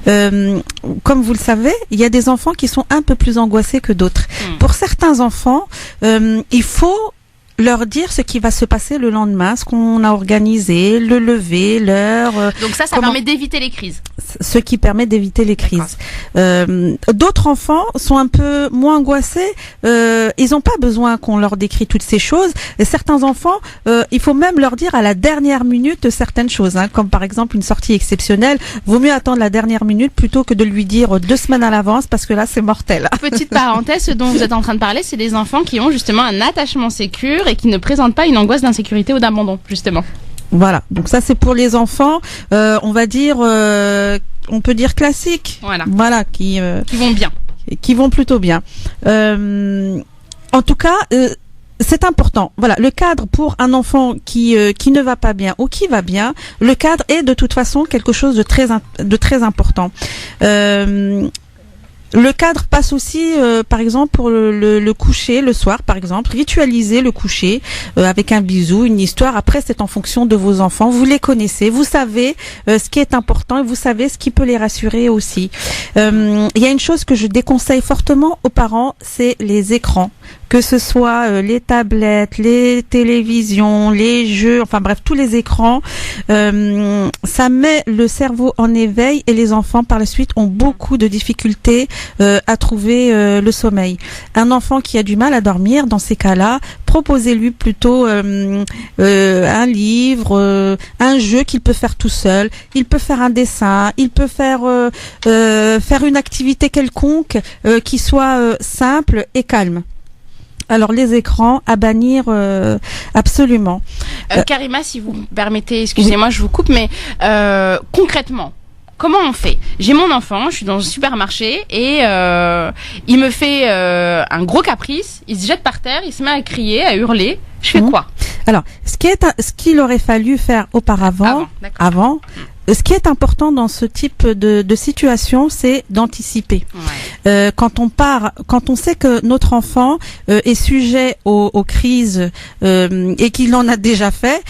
Comme vous le savez, il y a des enfants qui sont un peu plus angoissés que d'autres. Pour certains enfants, il faut leur dire ce qui va se passer le lendemain, ce qu'on a organisé, le lever, l'heure. Donc ça permet d'éviter les crises. Ce qui permet d'éviter les crises. D'autres enfants sont un peu moins angoissés. Ils n'ont pas besoin qu'on leur décrit toutes ces choses. Et certains enfants, il faut même leur dire à la dernière minute certaines choses, comme par exemple une sortie exceptionnelle. Vaut mieux attendre la dernière minute plutôt que de lui dire 2 semaines à l'avance, parce que là c'est mortel. Petite parenthèse, ce dont vous êtes en train de parler, c'est des enfants qui ont justement un attachement sécure et qui ne présentent pas une angoisse d'insécurité ou d'abandon, justement. Voilà, donc ça c'est pour les enfants, on va dire, on peut dire classiques. Voilà, qui vont bien. Qui vont plutôt bien. En tout cas, c'est important. Voilà, le cadre pour un enfant qui ne va pas bien ou qui va bien, le cadre est de toute façon quelque chose de très important. Le cadre passe aussi, par exemple, pour le coucher, le soir, par exemple, ritualiser le coucher avec un bisou, une histoire. Après, c'est en fonction de vos enfants. Vous les connaissez, vous savez ce qui est important et vous savez ce qui peut les rassurer aussi. Il y a une chose que je déconseille fortement aux parents, c'est les écrans. Que ce soit les tablettes, les télévisions, les jeux, enfin bref, tous les écrans, ça met le cerveau en éveil et les enfants par la suite ont beaucoup de difficultés à trouver le sommeil. Un enfant qui a du mal à dormir, dans ces cas-là, proposez-lui plutôt un livre, un jeu qu'il peut faire tout seul. Il peut faire un dessin, il peut faire une activité quelconque qui soit simple et calme. Alors les écrans à bannir absolument. Karima, si vous me permettez, excusez-moi, je vous coupe, mais concrètement, comment on fait? J'ai mon enfant, je suis dans un supermarché et il me fait un gros caprice, il se jette par terre, il se met à crier, à hurler. Je fais quoi? Alors, ce qu'il aurait fallu faire auparavant, avant, ce qui est important dans ce type de situation, c'est d'anticiper. Ouais. Quand on sait que notre enfant est sujet aux crises et qu'il en a déjà fait,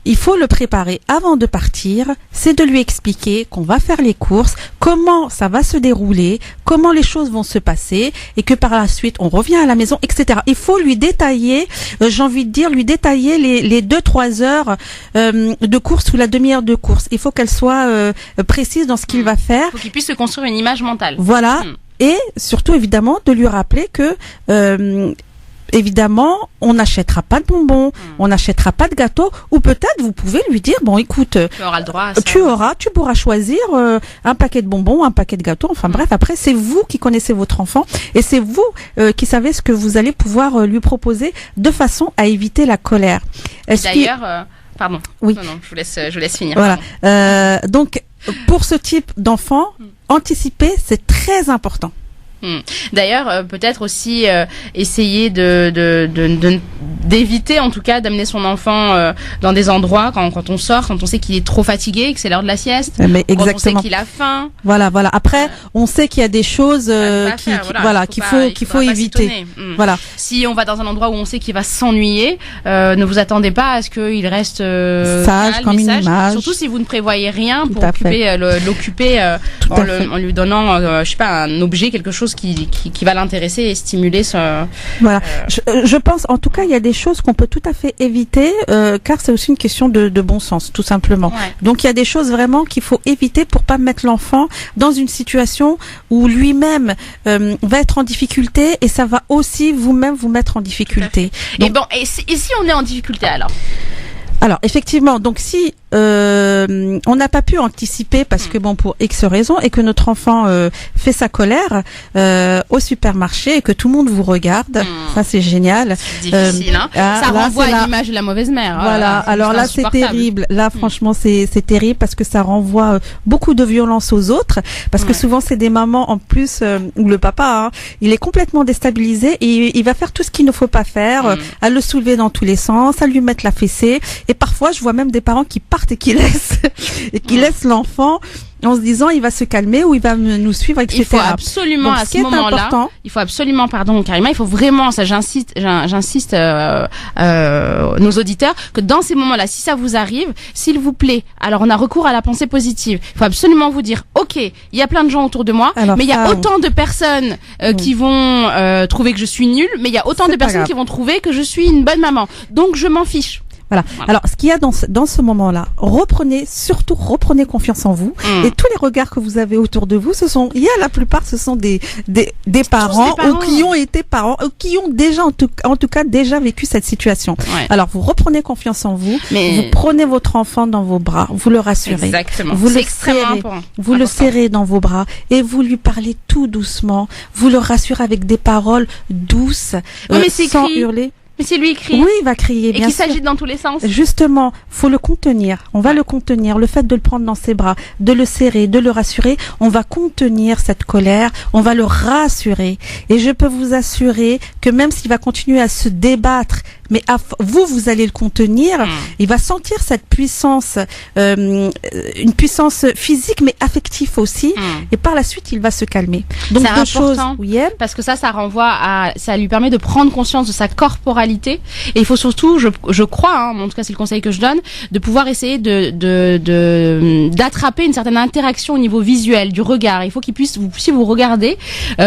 il faut le préparer avant de partir, c'est de lui expliquer qu'on va faire les courses, comment ça va se dérouler, comment les choses vont se passer et que par la suite on revient à la maison, etc. Il faut lui détailler, j'ai envie de dire, lui détailler les 2-3 heures de course ou la demi-heure de course. Il faut qu'elle soit précise dans ce qu'il va faire. Il faut qu'il puisse se construire une image mentale. Voilà. Et surtout évidemment de lui rappeler que évidemment, on n'achètera pas de bonbons, on n'achètera pas de gâteaux, ou peut-être vous pouvez lui dire, bon écoute, tu auras le droit à ça. Tu pourras choisir un paquet de bonbons, un paquet de gâteaux, enfin bref, après c'est vous qui connaissez votre enfant et c'est vous qui savez ce que vous allez pouvoir lui proposer de façon à éviter la colère. D'ailleurs, pardon, oui. Non, je vous laisse finir. Voilà, donc pour ce type d'enfant, anticiper c'est très important. D'ailleurs, peut-être aussi essayer de d'éviter en tout cas d'amener son enfant dans des endroits quand on sort, quand on sait qu'il est trop fatigué, que c'est l'heure de la sieste, mais quand on sait exactement. qu'il a faim. Voilà. Après, on sait qu'il y a des choses qu'il faut éviter. Voilà. Si on va dans un endroit où on sait qu'il va s'ennuyer, ne vous attendez pas à ce qu'il reste sage calme comme et une sage. image. Surtout si vous ne prévoyez rien pour Tout à fait. l'occuper en lui donnant, je sais pas, un objet, quelque chose qui va l'intéresser et stimuler ce. Voilà. Je pense, en tout cas, il y a des choses qu'on peut tout à fait éviter, car c'est aussi une question de bon sens, tout simplement. Ouais. Donc, il y a des choses vraiment qu'il faut éviter pour pas mettre l'enfant dans une situation où lui-même va être en difficulté, et ça va aussi vous-même vous mettre en difficulté. Donc, Et si on est en difficulté alors effectivement, donc si on n'a pas pu anticiper parce que pour X raisons, et que notre enfant fait sa colère au supermarché et que tout le monde vous regarde, ça c'est génial. C'est difficile, ça renvoie à l'image de la mauvaise mère. Voilà, alors là c'est terrible. Là franchement c'est terrible parce que ça renvoie beaucoup de violence aux autres, parce que souvent c'est des mamans en plus où le papa il est complètement déstabilisé et il va faire tout ce qu'il ne faut pas faire, à le soulever dans tous les sens, à lui mettre la fessée, et parfois je vois même des parents qui partent et qui laissent l'enfant en se disant il va se calmer ou il va nous suivre, etc. Il faut absolument donc, à ce moment-là, Karima, il faut vraiment, ça j'insiste nos auditeurs, que dans ces moments-là, si ça vous arrive, s'il vous plaît, alors on a recours à la pensée positive. Il faut absolument vous dire, ok, il y a plein de gens autour de moi, alors, mais il y a autant de personnes qui vont trouver que je suis nulle, mais il y a autant de personnes qui vont trouver que je suis une bonne maman. Donc je m'en fiche. Voilà. Alors, ce qu'il y a dans ce moment-là, reprenez confiance en vous, et tous les regards que vous avez autour de vous, la plupart, ce sont des parents ou qui ont été parents, ou qui ont déjà, en tout cas, déjà vécu cette situation. Ouais. Alors, vous reprenez confiance en vous, vous prenez votre enfant dans vos bras, vous le rassurez. Exactement. Vous le serrez, vous le serrez dans vos bras, et vous lui parlez tout doucement, vous le rassurez avec des paroles douces, sans hurler. Mais c'est lui qui crie. Oui, il va crier, bien sûr. Et qui s'agite dans tous les sens. Justement, faut le contenir. On va le contenir. Le fait de le prendre dans ses bras, de le serrer, de le rassurer, on va contenir cette colère, on va le rassurer. Et je peux vous assurer que même s'il va continuer à se débattre, mais vous allez le contenir, il va sentir cette puissance, une puissance physique, mais affective aussi, et par la suite, il va se calmer. Donc, c'est important, parce que ça renvoie ça lui permet de prendre conscience de sa corporalité, et il faut surtout, je crois, en tout cas c'est le conseil que je donne, de pouvoir essayer d'attraper une certaine interaction au niveau visuel, du regard. Il faut qu'il puisse, vous puissiez vous regarder,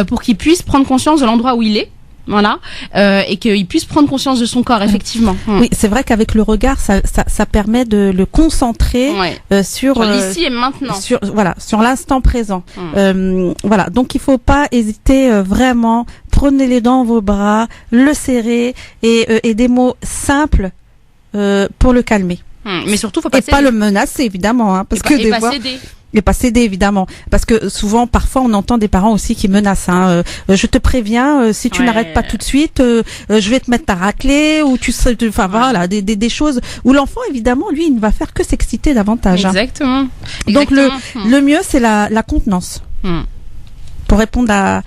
pour qu'il puisse prendre conscience de l'endroit où il est. Voilà, et qu'il puisse prendre conscience de son corps, effectivement. Oui, c'est vrai qu'avec le regard, ça permet de le concentrer sur l'ici et maintenant. Sur l'instant présent. Voilà, donc il faut pas hésiter vraiment. Prenez-les dans vos bras, le serrer, et des mots simples pour le calmer. Mais surtout, faut pas pas le menacer, évidemment, parce que des fois. Et pas céder, évidemment, parce que parfois on entend des parents aussi qui menacent. Je te préviens, si tu n'arrêtes pas tout de suite, je vais te mettre ta raclée, ou voilà, des choses où l'enfant, évidemment, lui, il ne va faire que s'exciter davantage. Exactement. Donc le mieux, c'est la contenance. Pour répondre à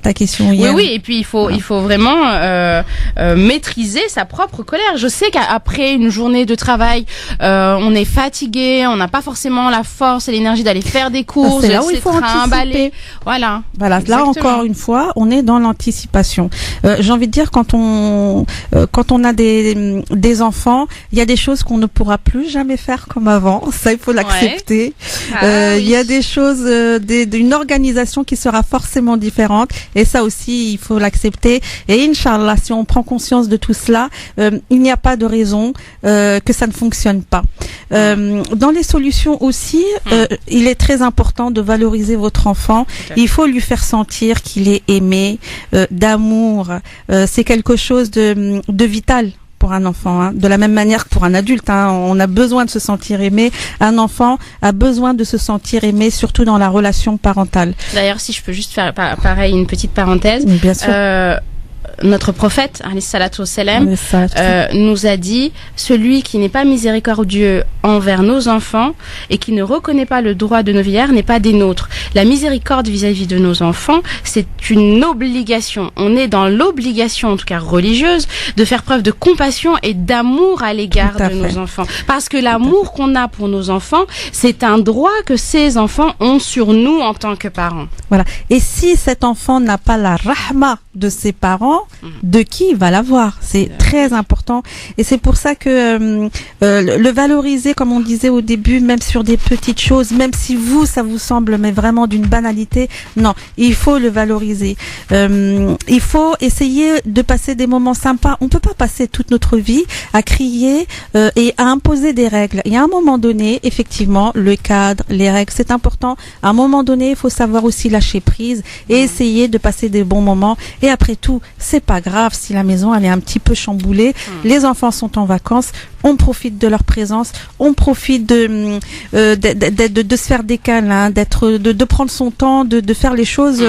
ta question hier. Oui, et puis il faut vraiment maîtriser sa propre colère. Je sais qu'après une journée de travail, on est fatigué, on n'a pas forcément la force et l'énergie d'aller faire des courses, c'est là où il faut anticiper. Voilà, là encore une fois, on est dans l'anticipation. J'ai envie de dire, quand on a des enfants, il y a des choses qu'on ne pourra plus jamais faire comme avant. Ça, il faut l'accepter. Il y a des choses, d'une organisation qui sera forcément différente. Et ça aussi, il faut l'accepter. Et Inch'Allah, si on prend conscience de tout cela, il n'y a pas de raison que ça ne fonctionne pas. Dans les solutions aussi, il est très important de valoriser votre enfant. Il faut lui faire sentir qu'il est aimé, d'amour. C'est quelque chose de vital pour un enfant, de la même manière que pour un adulte. On a besoin de se sentir aimé. Un enfant a besoin de se sentir aimé, surtout dans la relation parentale. D'ailleurs, si je peux juste faire pareil, une petite parenthèse. Bien sûr. notre prophète, alayhi salatu wassalam, nous a dit, celui qui n'est pas miséricordieux envers nos enfants et qui ne reconnaît pas le droit de nos vieillards n'est pas des nôtres. La miséricorde vis-à-vis de nos enfants, c'est une obligation. On est dans l'obligation, en tout cas religieuse, de faire preuve de compassion et d'amour à l'égard de nos enfants. Parce que l'amour qu'on a pour nos enfants, c'est un droit que ces enfants ont sur nous en tant que parents. Voilà. Et si cet enfant n'a pas la rahma de ses parents, de qui il va l'avoir? C'est très important. Et c'est pour ça que le valoriser, comme on disait au début, même sur des petites choses, même si ça vous semble mais vraiment d'une banalité, non, il faut le valoriser. Il faut essayer de passer des moments sympas. On peut pas passer toute notre vie à crier et à imposer des règles. Il y a un moment donné, effectivement, le cadre, les règles, c'est important. À un moment donné, il faut savoir aussi lâcher prise et essayer de passer des bons moments. Et après tout, c'est pas grave si la maison elle est un petit peu chamboulée. Les enfants sont en vacances. On profite de leur présence, on profite de se faire des câlins, de prendre son temps, de faire les choses,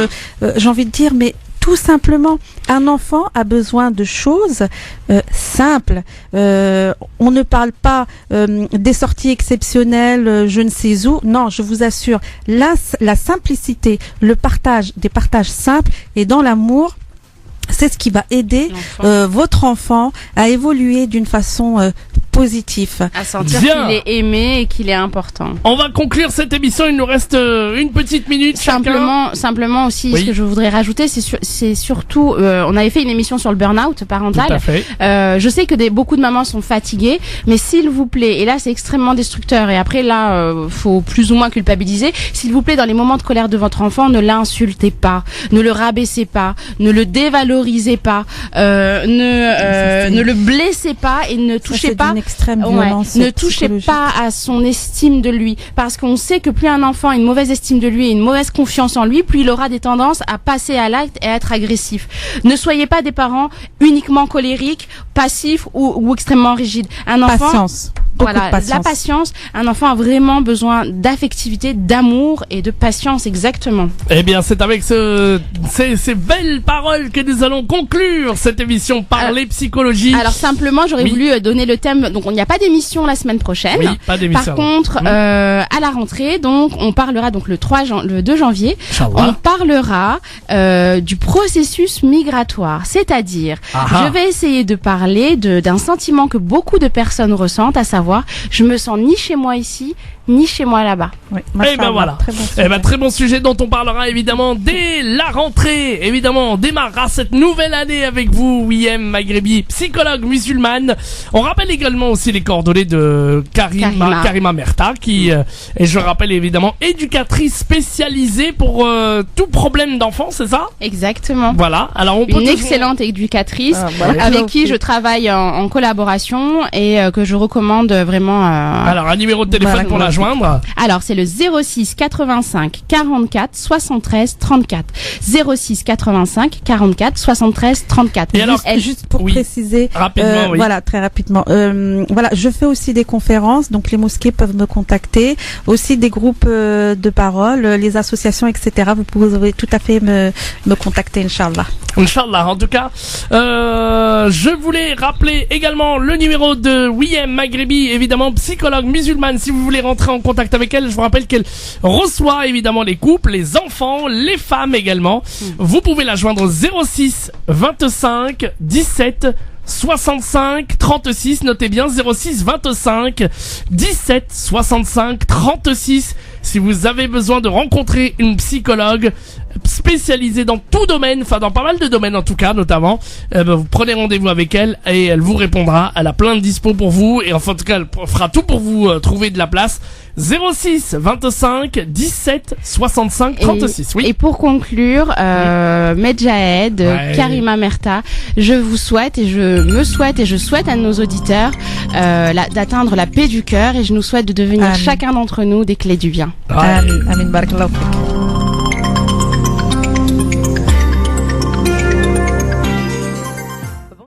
j'ai envie de dire, mais tout simplement, un enfant a besoin de choses simples. On ne parle pas des sorties exceptionnelles, je ne sais où. Non, je vous assure, la simplicité, le partage, des partages simples et dans l'amour, c'est ce qui va aider votre enfant à évoluer d'une façon positif. À sentir qu'il est aimé et qu'il est important. On va conclure cette émission, il nous reste une petite minute. Simplement aussi, ce que je voudrais rajouter, c'est surtout, on avait fait une émission sur le burn-out parental. Tout à fait. Je sais que beaucoup de mamans sont fatiguées, mais s'il vous plaît, et là c'est extrêmement destructeur, et après là, faut plus ou moins culpabiliser, s'il vous plaît, dans les moments de colère de votre enfant, ne l'insultez pas, ne le rabaissez pas, ne le dévalorisez pas, ne le blessez pas et ne touchez pas ne touchez pas à son estime de lui, parce qu'on sait que plus un enfant a une mauvaise estime de lui et une mauvaise confiance en lui, plus il aura des tendances à passer à l'acte et à être agressif. Ne soyez pas des parents uniquement colériques, passifs ou extrêmement rigides. Un enfant, patience. Voilà, la patience. Un enfant a vraiment besoin d'affectivité, d'amour et de patience, exactement. Eh bien, c'est avec ces belles paroles que nous allons conclure cette émission Parler Psychologie. Alors simplement, j'aurais voulu donner le thème. Donc, il n'y a pas d'émission la semaine prochaine. Oui, pas d'émission. Par contre, à la rentrée, donc, on parlera donc le 2 janvier. On parlera du processus migratoire, c'est-à-dire, je vais essayer de parler d'un sentiment que beaucoup de personnes ressentent, à savoir, je me sens ni chez moi ici, ni chez moi là-bas. Oui, et ben voilà. Très bon sujet dont on parlera évidemment dès la rentrée. Évidemment, on démarrera cette nouvelle année avec vous, Wiem Maghrebi, psychologue musulmane. On rappelle également aussi les coordonnées de Karima Merta, qui est, je rappelle évidemment, éducatrice spécialisée pour tout problème d'enfant, c'est ça? Exactement. Voilà. Alors une excellente éducatrice avec qui je travaille en collaboration et que je recommande vraiment. Alors un numéro de téléphone pour la joindre. Alors c'est le 06 85 44 73 34. 06 85 44 73 34. Et alors, juste pour préciser, rapidement, voilà, très rapidement. Voilà, je fais aussi des conférences, donc les mosquées peuvent me contacter, aussi des groupes de parole, les associations, etc. Vous pouvez tout à fait me contacter, Inch'Allah. Inch'Allah, en tout cas, je voulais rappeler également le numéro de Wiem Maghrebi, évidemment psychologue musulmane. Si vous voulez rentrer en contact avec elle, je vous rappelle qu'elle reçoit évidemment les couples, les enfants, les femmes également. Vous pouvez la joindre au 06 25 17 65 36, notez bien 06 25 17 65 36. Si vous avez besoin de rencontrer une psychologue spécialisée dans tout domaine, enfin dans pas mal de domaines en tout cas notamment, vous prenez rendez-vous avec elle et elle vous répondra. Elle a plein de dispo pour vous et enfin en tout cas elle fera tout pour vous trouver de la place. 06 25 17 65 36. Et pour conclure, Medjahed, Karima Merta, je vous souhaite et je souhaite à nos auditeurs d'atteindre la paix du cœur et je nous souhaite de devenir chacun d'entre nous des clés du bien. Amin, barakallahu fik.